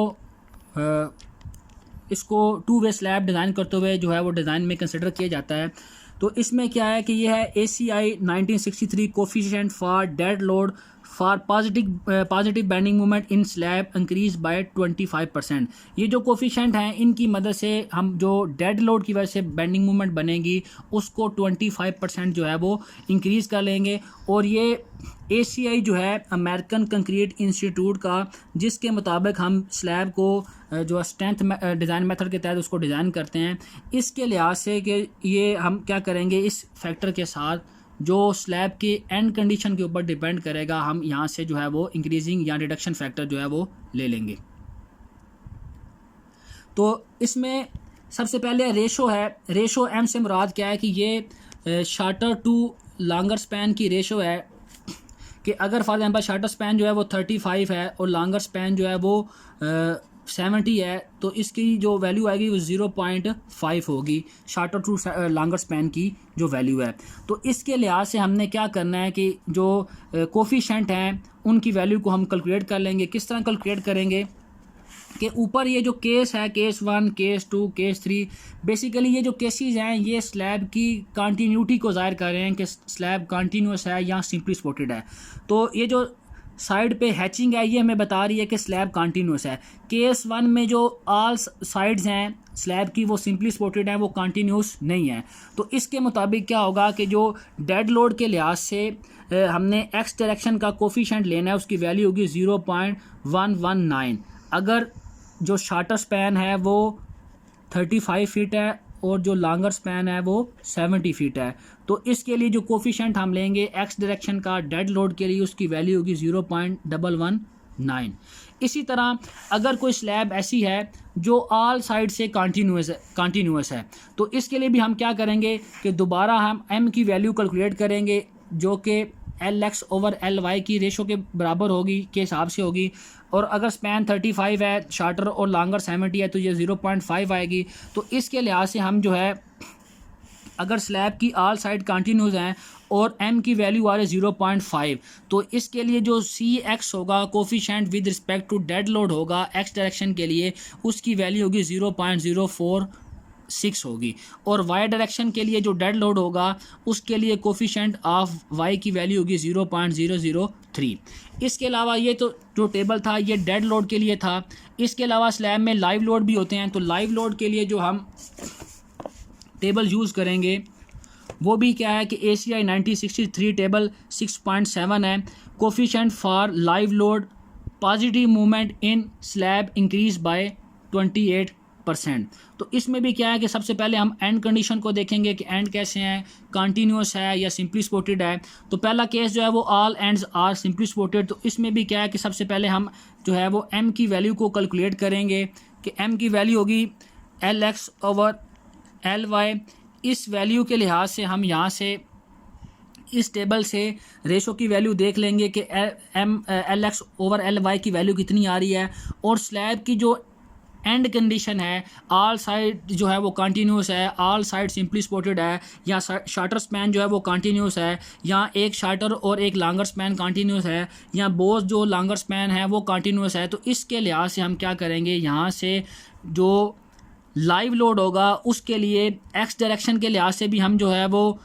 इसको 2 वे स्लैब डिज़ाइन करते हुए जो है वो डिज़ाइन में कंसिडर किया जाता है। तो इसमें क्या है कि ये है ACI 1963 coefficient for dead load for positive bending movement in slab increase by 25%। ये जो कोफिशिएंट हैं इनकी मदद से हम जो डेड लोड की वजह से बेंडिंग मूवमेंट बनेगी उसको 25% जो है वो इंक्रीज़ कर लेंगे। और ये ACI जो है अमेरिकन कंक्रीट इंस्टीट्यूट का, जिसके मुताबिक हम स्लैब को जो स्ट्रेंथ डिज़ाइन मेथड के तहत उसको डिज़ाइन करते हैं, इसके लिहाज से कि ये हम क्या करेंगे इस फैक्टर के साथ जो स्लैब की एंड कंडीशन के ऊपर डिपेंड करेगा, हम यहाँ से जो है वो इंक्रीजिंग या रिडक्शन फैक्टर जो है वो ले लेंगे। तो इसमें सबसे पहले रेशो है। रेशो M से मुराद क्या है कि ये शॉर्टर टू लॉन्गर स्पैन की रेशो है कि अगर फॉर एग्जांपल शार्टर स्पैन जो है वो 35 है और लॉन्गर स्पैन जो है वो 70 है, तो इसकी जो वैल्यू आएगी वो 0.5 होगी शार्टर टू लॉन्गर स्पैन की जो वैल्यू है। तो इसके लिहाज से हमने क्या करना है कि जो कोफिशेंट हैं उनकी वैल्यू को हम कैलकुलेट कर लेंगे। किस तरह कैलकुलेट करेंगे कि ऊपर ये जो केस है, केस 1, केस 2, केस 3, बेसिकली ये जो केसेस हैं ये स्लैब की कंटिन्यूटी को ज़ाहिर कर रहे हैं कि स्लैब कंटिन्यूस है या सिंपली सपोर्टेड है। तो ये जो साइड पे हैचिंग है ये हमें बता रही है कि स्लैब कंटिन्यूस है। केस 1 में जो ऑल साइड्स हैं स्लैब की वो सिंपली सपोर्टेड है, वो कंटिन्यूस नहीं है। तो इसके मुताबिक क्या होगा कि जो डेड लोड के लिहाज से हमने एक्स डायरेक्शन का कोफिशिएंट लेना है, उसकी वैल्यू होगी 0.119। अगर जो शार्टर स्पैन है वो 35 फीट है और जो लॉन्गर स्पैन है वो 70 फीट है, तो इसके लिए जो कोफिशिएंट हम लेंगे एक्स डायरेक्शन का डेड लोड के लिए, उसकी वैल्यू होगी 0.119। इसी तरह अगर कोई स्लैब ऐसी है जो ऑल साइड से कंटिन्यूस है, तो इसके लिए भी हम क्या करेंगे कि दोबारा हम एम की वैल्यू कैलकुलेट करेंगे जो कि LX/LY की रेशो के बराबर होगी, के हिसाब से होगी। और अगर स्पैन 35 है शार्टर और लॉन्गर 70 है तो ये 0.5 आएगी। तो इसके लिहाज से हम जो है अगर स्लैब की ऑल साइड कंटिन्यूस हैं और एम की वैल्यू आ रही है 0.5, तो इसके लिए जो CX होगा coefficient with respect to dead load होगा एक्स डायरेक्शन के लिए, उसकी वैल्यू होगी 0.046 होगी। और वाई डायरेक्शन के लिए जो डेड लोड होगा उसके लिए कोफिशिएंट ऑफ वाई की वैल्यू होगी 0.003। इसके अलावा ये तो जो टेबल था ये डेड लोड के लिए था। इसके अलावा स्लैब में लाइव लोड भी होते हैं, तो लाइव लोड के लिए जो हम टेबल यूज़ करेंगे वो भी क्या है कि ACI 1963 टेबल 6.7 है। Coefficient for live load positive movement in slab increase by 28%। तो इसमें भी क्या है कि सबसे पहले हम एंड कंडीशन को देखेंगे कि एंड कैसे हैं, कंटिन्यूस है या सिंपली सपोर्टेड है। तो पहला केस जो है वो all ends are simply supported. तो इसमें भी क्या है कि सबसे पहले हम जो है वो एम की वैल्यू को कैलकुलेट करेंगे कि एम की वैल्यू होगी LX/LY। इस वैल्यू के लिहाज से हम यहाँ से इस टेबल से रेशो की वैल्यू देख लेंगे कि LX/LY की वैल्यू कितनी आ रही है। और स्लैब की जो एंड कंडीशन है, ऑल साइड जो है वो कंटिन्यूस है, ऑल साइड सिंपली सपोर्टेड है, या शार्टर स्पैन जो है वो कंटिन्यूस है, या एक शार्टर और एक लॉन्गर स्पैन कंटिन्यूस है, या बोथ जो लॉन्गर स्पैन है वो कंटिन्यूस है। तो इसके लिहाज से हम क्या करेंगे, यहाँ से जो लाइव लोड होगा उसके लिए एक्स डायरेक्शन के लिहाज से भी हम जो है वो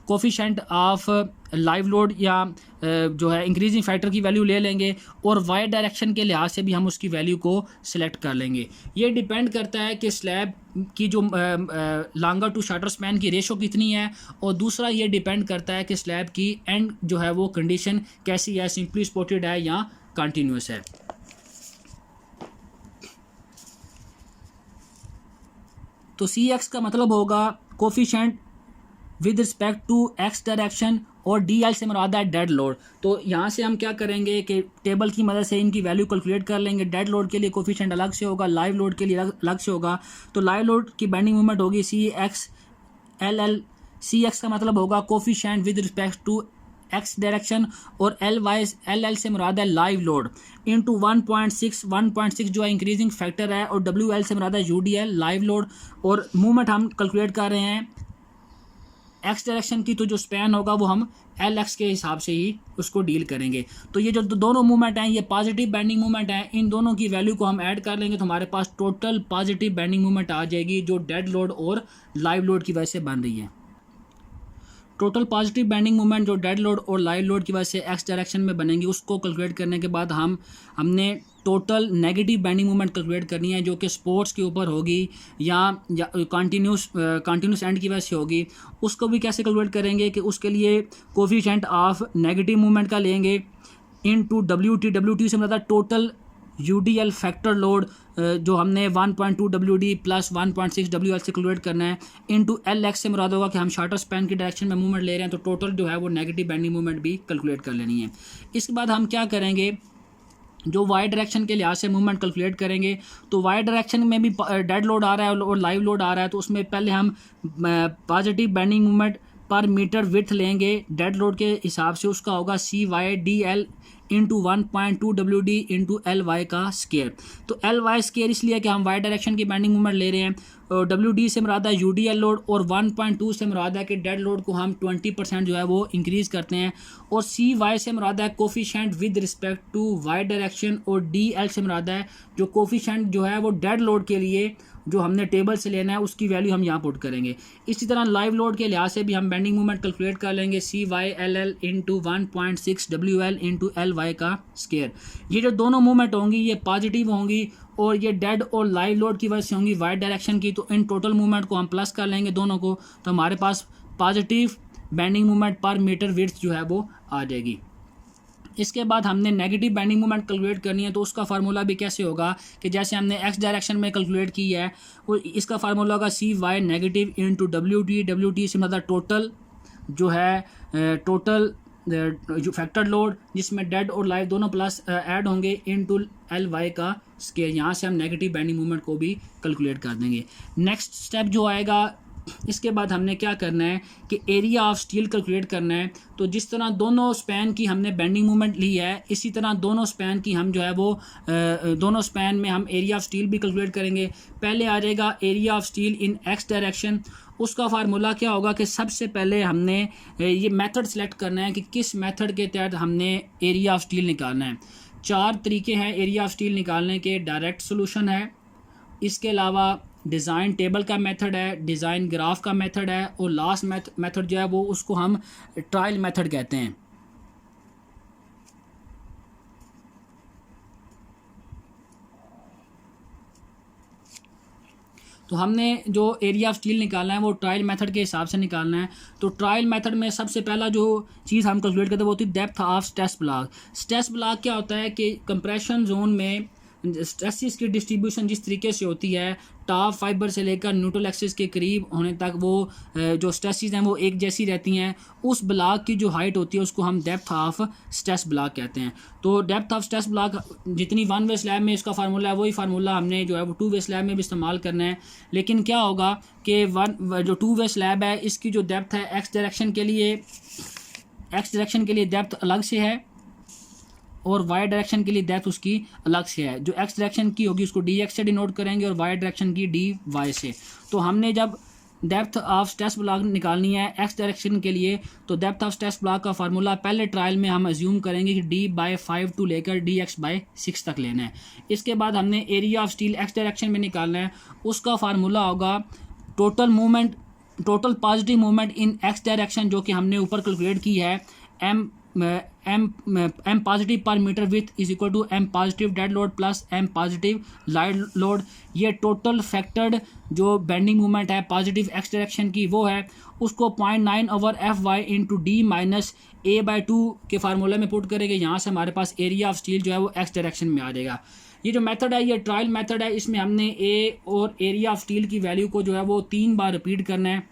कोफिशिएंट ऑफ लाइव लोड या जो है इंक्रीजिंग फैक्टर की वैल्यू ले लेंगे, और वाई डायरेक्शन के लिहाज से भी हम उसकी वैल्यू को सिलेक्ट कर लेंगे। ये डिपेंड करता है कि स्लैब की जो लॉन्गर टू शार्टर स्पैन की रेशो कितनी है, और दूसरा ये डिपेंड करता है कि स्लैब की एंड जो है वो कंडीशन कैसी है, सिंपली सपोर्टेड है या कंटिन्यूस है। तो CX का मतलब होगा coefficient with respect to X direction, और DL से मुराद है डेड लोड। तो यहाँ से हम क्या करेंगे कि टेबल की मदद से इनकी वैल्यू कैलकुलेट कर लेंगे। डेड लोड के लिए कोफिशिएंट अलग से होगा, लाइव लोड के लिए अलग से होगा। तो लाइव लोड की बेंडिंग मूवमेंट होगी CX/LL। CX का मतलब होगा coefficient with respect to X direction, और LL से मुराद है लाइव लोड इंटू 1.6 जो है इंक्रीजिंग फैक्टर है, और WL से मुराद है UDL लाइव लोड। और मूवमेंट हम कैलकुलेट कर रहे हैं एक्स डायरेक्शन की, तो जो स्पैन होगा वो हम LX के हिसाब से ही उसको डील करेंगे। तो ये जो दोनों मूवमेंट हैं ये पॉजिटिव बेंडिंग मूवमेंट हैं, इन दोनों की वैल्यू को हम ऐड कर लेंगे तो हमारे पास टोटल पॉजिटिव बेंडिंग मूवमेंट आ जाएगी जो डेड लोड और लाइव लोड की वजह से बन रही है। टोटल पॉजिटिव बेंडिंग मूवमेंट जो डेड लोड और लाइव लोड की वजह से एक्स डायरेक्शन में बनेंगी, उसको कैलकुलेट करने के बाद हमने total negative bending movement calculate करनी है जो कि स्पोर्ट्स के ऊपर होगी या कंटिन्यूस एंड की वजह से होगी। उसको भी कैसे कैलकुलेट करेंगे कि उसके लिए कोफिशिएंट ऑफ नेगेटिव मूवमेंट का लेंगे इनटू WT से मतलब टोटल UDL फैक्टर लोड जो हमने 1.2 WD प्लस 1.6 WL से कैलकुलेट करना है, इनटू LX से मुराद होगा कि हम शार्टर स्पैन की डायरेक्शन में मूवमेंट ले रहे हैं, तो टोटल जो है वो नेगेटिव बेंडिंग मूवमेंट भी कैलकुलेट कर लेनी है। इसके बाद हम क्या करेंगे, जो वाई डायरेक्शन के लिहाज से मूवमेंट कैलकुलेट करेंगे। तो वाई डायरेक्शन में भी डेड लोड आ रहा है और लाइव लोड आ रहा है, तो उसमें पहले हम पॉजिटिव बेंडिंग मूवमेंट पर मीटर विड्थ लेंगे डेड लोड के हिसाब से, उसका होगा CY/DL into 1.2 WD into LY का स्केयर। तो LY स्केयर इसलिए कि हम वाई डायरेक्शन की बेंडिंग मूवमेंट ले रहे हैं, WD से मुराद है UDL लोड, और 1.2 से मुराद है कि डेड लोड को हम 20% जो है वो इंक्रीज़ करते हैं, और CY से मुराद है coefficient with respect to Y direction, और DL से मुराद है जो कोफिशेंट जो है वो डेड लोड के लिए जो हमने टेबल से लेना है उसकी वैल्यू हम यहाँ पुट करेंगे। इसी तरह लाइव लोड के लिहाज से भी हम बेंडिंग मूवमेंट कैलकुलेट कर लेंगे CYLL into 1.6 WL into LY का स्केयर। ये जो दोनों मूवमेंट होंगी ये पॉजिटिव होंगी और ये डेड और लाइव लोड की वजह से होंगी वाई डायरेक्शन की, तो इन टोटल मूवमेंट को हम प्लस कर लेंगे दोनों को, तो हमारे पास पॉजिटिव बेंडिंग मूवमेंट पर मीटर विड्थ जो है वो आ जाएगी। इसके बाद हमने नेगेटिव बेंडिंग मूवमेंट कैलकुलेट करनी है, तो उसका फार्मूला भी कैसे होगा कि जैसे हमने एक्स डायरेक्शन में कैलकुलेट की है, वो इसका फार्मूला होगा CY नेगेटिव इंटू WT से मतलब टोटल जो है टोटल जो फैक्टर लोड जिसमें डेड और लाइव दोनों प्लस ऐड होंगे इंटू LY का स्केयर। यहाँ से हम नेगेटिव बेंडिंग मूवमेंट को भी कैलकुलेट कर देंगे। नेक्स्ट स्टेप जो आएगा, इसके बाद हमने क्या करना है कि एरिया ऑफ स्टील कैलकुलेट करना है। तो जिस तरह दोनों स्पैन की हमने बेंडिंग मूवमेंट ली है, इसी तरह दोनों स्पैन की हम जो है वो दोनों स्पैन में हम एरिया ऑफ स्टील भी कैलकुलेट करेंगे। पहले आ जाएगा area of steel in X direction. उसका फार्मूला क्या होगा कि सबसे पहले हमने ये मेथड सेलेक्ट करना है कि किस मेथड के तहत हमने एरिया ऑफ स्टील निकालना है। 4 तरीके हैं एरिया ऑफ स्टील निकालने के। डायरेक्ट सोल्यूशन है, इसके अलावा डिज़ाइन टेबल का मेथड है, डिज़ाइन ग्राफ का मेथड है, और लास्ट मेथड जो है वो उसको हम ट्रायल मेथड कहते हैं। तो हमने जो एरिया ऑफ स्टील निकालना है वो ट्रायल मेथड के हिसाब से निकालना है। तो ट्रायल मेथड में सबसे पहला जो चीज़ हम कैलकुलेट करते हैं वो होती है depth of stress block. Stress block क्या होता है कि कंप्रेशन जोन में स्ट्रेसिस की डिस्ट्रीब्यूशन जिस तरीके से होती है, टॉप फाइबर से लेकर न्यूट्रल एक्सिस के करीब होने तक वो जो स्ट्रेसिस हैं वो एक जैसी रहती हैं। उस ब्लॉक की जो हाइट होती है उसको हम डेप्थ ऑफ स्ट्रेस ब्लॉक कहते हैं। तो डेप्थ ऑफ स्ट्रेस ब्लॉक जितनी 1 वे स्लैब में इसका फार्मूला है वही फार्मूला हमने जो है वो 2 वे स्लैब में भी इस्तेमाल करना है। लेकिन क्या होगा कि जो 2 वे स्लैब है इसकी जो डेप्थ है एक्स डायरेक्शन के लिए डेप्थ अलग से है और वाई डायरेक्शन के लिए डेप्थ उसकी अलग से है। जो एक्स डायरेक्शन की होगी उसको DX से डिनोट करेंगे और वाई डायरेक्शन की DY से। तो हमने जब डेप्थ ऑफ स्ट्रेस ब्लॉक निकालनी है एक्स डायरेक्शन के लिए, तो डेप्थ ऑफ स्ट्रेस ब्लॉक का फार्मूला पहले ट्रायल में हम अज्यूम करेंगे कि D/5 टू लेकर DX/6 तक लेना है। इसके बाद हमने area of steel X direction में निकालना है, उसका फार्मूला होगा total positive movement in X direction जो कि हमने ऊपर कैलकुलेट की है, M positive per metre width is equal to M positive dead load plus M positive live load. ये टोटल फैक्टर्ड जो बेंडिंग मूवमेंट है पॉजिटिव एक्स डायरेक्शन की वो है, उसको 0.9/FY इंटू D-A/2 के फार्मूले में पुट करेंगे। यहाँ से हमारे पास एरिया ऑफ स्टील जो है वो एक्स डायरेक्शन में आ जाएगा। ये जो मेथड है ये ट्रायल मेथड है, इसमें हमने A और एरिया ऑफ स्टील की वैल्यू को जो है वो 3 बार रिपीट करना है।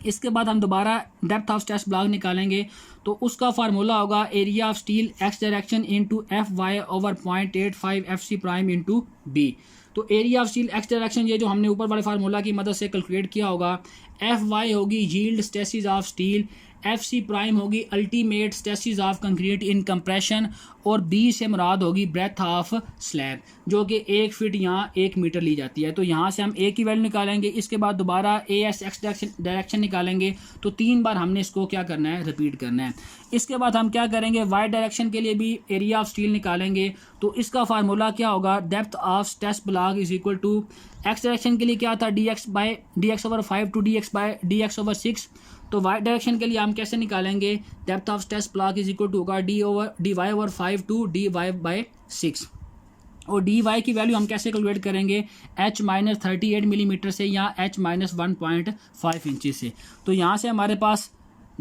इसके बाद हम दोबारा डेप्थ ऑफ स्ट्रेस ब्लॉक निकालेंगे, तो उसका फार्मूला होगा area of steel X direction into FY/0.85 FC prime into B। तो area of steel X direction ये जो हमने ऊपर वाले फार्मूला की मदद से कैलकुलेट किया होगा, FY होगी yield stresses of steel, FC prime होगी ultimate stresses of concrete in compression, और B से मुराद होगी ब्रेथ ऑफ स्लैब जो कि 1 फीट यहाँ 1 मीटर ली जाती है। तो यहाँ से हम A की वैल्यू निकालेंगे, इसके बाद दोबारा AS एक्स डायरेक्शन निकालेंगे, तो 3 बार हमने इसको क्या करना है रिपीट करना है। इसके बाद हम क्या करेंगे वाई डायरेक्शन के लिए भी एरिया ऑफ स्टील निकालेंगे, तो इसका फार्मूला क्या होगा depth of stress block is equal to X direction के लिए क्या था DX/5 टू DX/6। तो वाई डायरेक्शन के लिए हम कैसे निकालेंगे depth of stress block is equal to होगा DY/5 टू DY/6। और DY की वैल्यू हम कैसे कैलकुलेट करेंगे H-38 मिलीमीटर से या H-1.5 इंचेस से। तो यहाँ से हमारे पास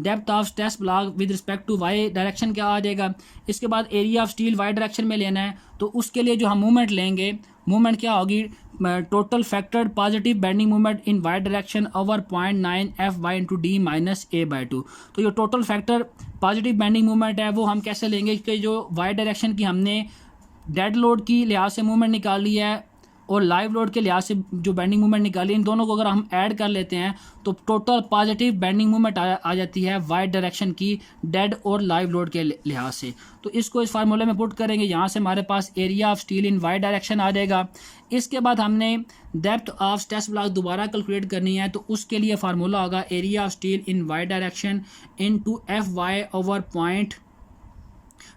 depth of stress block with respect to Y direction क्या आ जाएगा। इसके बाद area of steel Y direction में लेना है, तो उसके लिए जो हम मूवमेंट लेंगे, मूवमेंट क्या होगी total factored positive bending movement in Y direction over 0.9FY into D-A/2। तो ये total factor positive bending movement है वो हम कैसे लेंगे कि जो वाई डायरेक्शन की हमने डेड लोड की लिहाज से मूवमेंट निकाली है और लाइव लोड के लिहाज से जो बेंडिंग मूवमेंट निकाली, इन दोनों को अगर हम ऐड कर लेते हैं तो टोटल पॉजिटिव बेंडिंग मूवमेंट आ जाती है वाई डायरेक्शन की डेड और लाइव लोड के लिहाज से। तो इसको इस फार्मूले में पुट करेंगे, यहाँ से हमारे पास area of steel in Y direction आ जाएगा। इसके बाद हमने डेप्थ ऑफ स्ट्रेस ब्लॉक दोबारा कैलकुलेट करनी है, तो उसके लिए फार्मूला होगा area of steel in Y direction into F Y over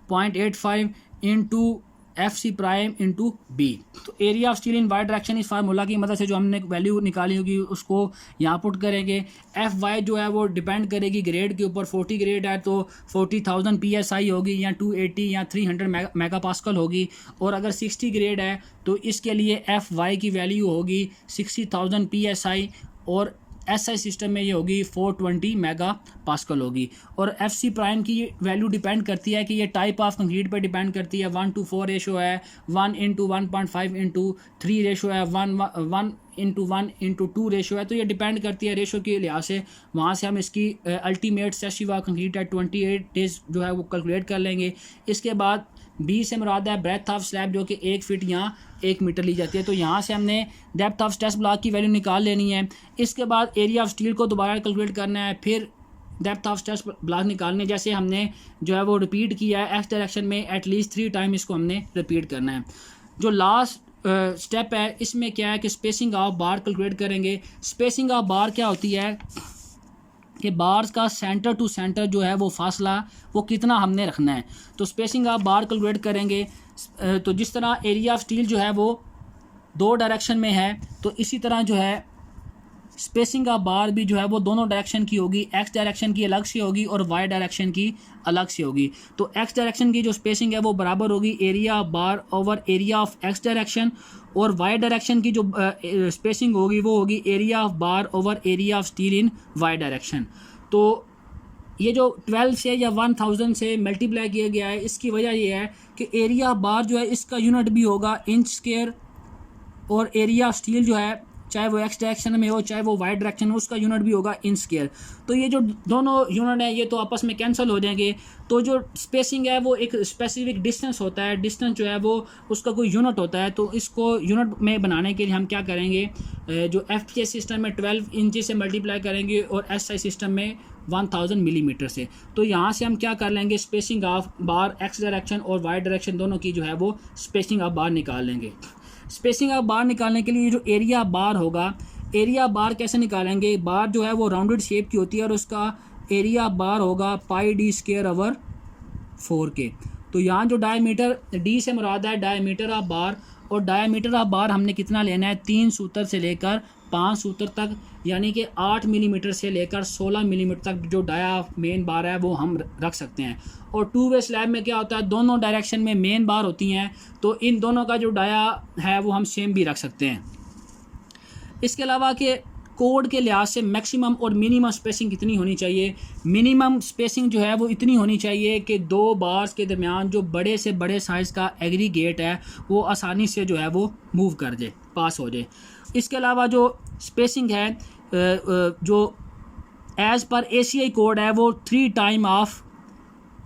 0.85 into F C prime into B. तो area of steel in Y direction इस फार्मूला की मदद से जो हमने वैल्यू निकाली होगी उसको यहाँ पुट करेंगे। एफ वाई जो है वो डिपेंड करेगी ग्रेड के ऊपर, 40 ग्रेड है तो 40,000 PSI होगी या 280 या 300 मेगा पास्कल होगी, और अगर 60 ग्रेड है तो इसके लिए एफ वाई की वैल्यू होगी 60,000 PSI, और SI सिस्टम में ये होगी 420 मेगा पास्कल होगी। और एफ सी प्राइम की वैल्यू डिपेंड करती है कि ये टाइप ऑफ कंक्रीट पर डिपेंड करती है, 1:4 रेशो है, 1:1.5:3 रेशो है, 1:1:2 रेशो है। तो ये डिपेंड करती है रेशो के लिहाज से। वहाँ से हम इसकी अल्टीमेट सेशिवा कंक्रीट है 28 डेज जो है वो कैलकुलेट कर लेंगे। इसके बाद बी से मुराद है ब्रेथ ऑफ स्लैब जो कि 1 फीट या 1 मीटर ली जाती है। तो यहाँ से हमने डेप्थ ऑफ स्ट्रेस ब्लॉक की वैल्यू निकाल लेनी है। इसके बाद एरिया ऑफ स्टील को दोबारा कैलकुलेट करना है, फिर डेप्थ ऑफ स्ट्रेस ब्लॉक निकालने, जैसे हमने जो है वो रिपीट किया है एक्स डायरेक्शन में एटलीस्ट 3 टाइम इसको हमने रिपीट करना है। जो लास्ट स्टेप है इसमें क्या है कि स्पेसिंग ऑफ बार कैलकुलेट करेंगे। स्पेसिंग ऑफ बार क्या होती है कि बार्स का सेंटर टू सेंटर जो है वो फासला वो कितना हमने रखना है। तो स्पेसिंग ऑफ बार कैलकुलेट करेंगे। तो जिस तरह एरिया ऑफ स्टील जो है वो 2 डायरेक्शन में है, तो इसी तरह जो है स्पेसिंग ऑफ बार भी जो है वो दोनों डायरेक्शन की होगी। एक्स डायरेक्शन की अलग से होगी और वाई डायरेक्शन की अलग से होगी। तो एक्स डायरेक्शन की जो स्पेसिंग है वो बराबर होगी area of bar over area of X direction, और वाई डायरेक्शन की जो स्पेसिंग होगी वो होगी area of bar over area of steel in Y direction. तो ये जो 12 से या 1000 से मल्टीप्लाई किया गया है, इसकी वजह ये है कि एरिया ऑफ बार जो है इसका यूनिट भी होगा इंच स्क्वायर, और एरिया ऑफ स्टील जो है चाहे वो एक्स डायरेक्शन में हो चाहे वो वाई डायरेक्शन में, उसका यूनिट भी होगा इंच स्क्वायर। तो ये जो दोनों यूनिट हैं ये तो आपस में कैंसिल हो जाएंगे। तो जो स्पेसिंग है वो एक स्पेसिफिक डिस्टेंस होता है, डिस्टेंस जो है वो उसका कोई यूनिट होता है। तो इसको यूनिट में बनाने के लिए हम क्या करेंगे, जो FPS सिस्टम में 12 इंच से मल्टीप्लाई करेंगे और SI सिस्टम में 1000 मिलीमीटर से। तो यहाँ से हम क्या कर लेंगे, spacing of bar x direction और वाई डायरेक्शन दोनों की जो है वो स्पेसिंग ऑफ बार निकाल लेंगे। स्पेसिंग ऑफ बार निकालने के लिए जो एरिया बार होगा, एरिया बार कैसे निकालेंगे, बार जो है वो राउंडेड शेप की होती है और उसका एरिया बार होगा πd²/4k। तो यहाँ जो डायमीटर, डी से मुराद है डायमीटर ऑफ बार, और डायमीटर ऑफ बार हमने कितना लेना है, 3 सूत्र से लेकर 5 सूत्र तक, यानी कि 8 मिलीमीटर से लेकर 16 मिलीमीटर तक जो डाया मेन बार है वो हम रख सकते हैं। और 2 वे स्लैब में क्या होता है, दोनों डायरेक्शन में मेन बार होती हैं, तो इन दोनों का जो डाया है वो हम सेम भी रख सकते हैं। इसके अलावा कि कोड के लिहाज से मैक्सिमम और मिनिमम स्पेसिंग कितनी होनी चाहिए। मिनिमम स्पेसिंग जो है वो इतनी होनी चाहिए कि 2 बार्स के दरमियान जो बड़े से बड़े साइज़ का एग्रीगेट है वो आसानी से जो है वो मूव कर जाए, पास हो जाए। इसके अलावा जो स्पेसिंग है जो एज़ पर ACI कोड है वो 3 time of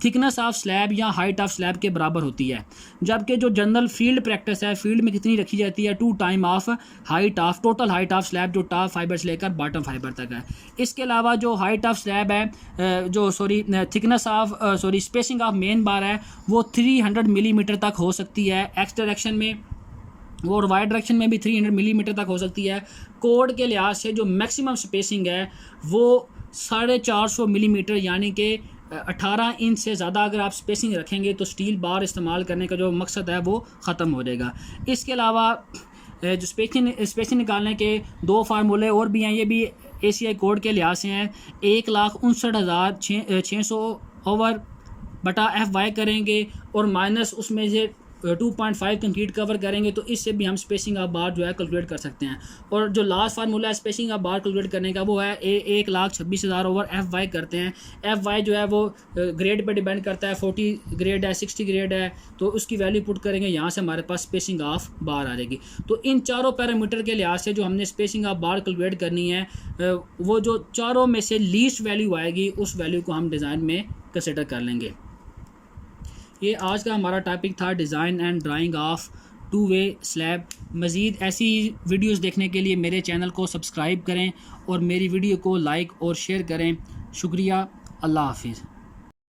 thickness of slab या हाइट ऑफ स्लैब के बराबर होती है, जबकि जो जनरल फील्ड प्रैक्टिस है, फील्ड में कितनी रखी जाती है, 2 time of height of total height of slab जो टॉप फाइबर से लेकर बॉटम फाइबर तक है। इसके अलावा जो हाइट ऑफ स्लैब है, जो thickness of spacing of main bar है वो 300 मिलीमीटर तक हो सकती है एक्स डायरेक्शन में, और वाई डायरेक्शन में भी 300 मिलीमीटर तक हो सकती है। कोड के लिहाज से जो मैक्सिमम स्पेसिंग है वो 450 मिलीमीटर, यानी कि 18 इंच से ज़्यादा अगर आप स्पेसिंग रखेंगे तो स्टील बार इस्तेमाल करने का जो मकसद है वो ख़त्म हो जाएगा। इसके अलावा जो स्पेसिंग निकालने के 2 फार्मूले और भी हैं, ये भी ACI कोड के लिहाज से हैं। 1,59,600 ओवर बटा FY करेंगे और माइनस उसमें से 2.5 कंक्रीट कवर करेंगे, तो इससे भी हम स्पेसिंग ऑफ बार जो है कैलकुलेट कर सकते हैं। और जो लास्ट फार्मूला है स्पेसिंग ऑफ बार कैलकुलेट करने का वो है 1,26,000 ओवर FY करते हैं। FY जो है वो ग्रेड पे डिपेंड करता है, 40 ग्रेड है, 60 ग्रेड है, तो उसकी वैल्यू पुट करेंगे, यहाँ से हमारे पास स्पेसिंग ऑफ बार आ जाएगी। तो इन चारों पैरामीटर के लिहाज से जो हमने स्पेसिंग ऑफ बार कैलकुलेट करनी है, वो जो चारों में से लीस्ट वैल्यू आएगी उस वैल्यू को हम डिज़ाइन में कंसिडर कर लेंगे। ये आज का हमारा टॉपिक था design and drawing of to way slab. मज़ीद ऐसी वीडियोस देखने के लिए मेरे चैनल को सब्सक्राइब करें और मेरी वीडियो को लाइक और शेयर करें। शुक्रिया। अल्लाह हाफिज़।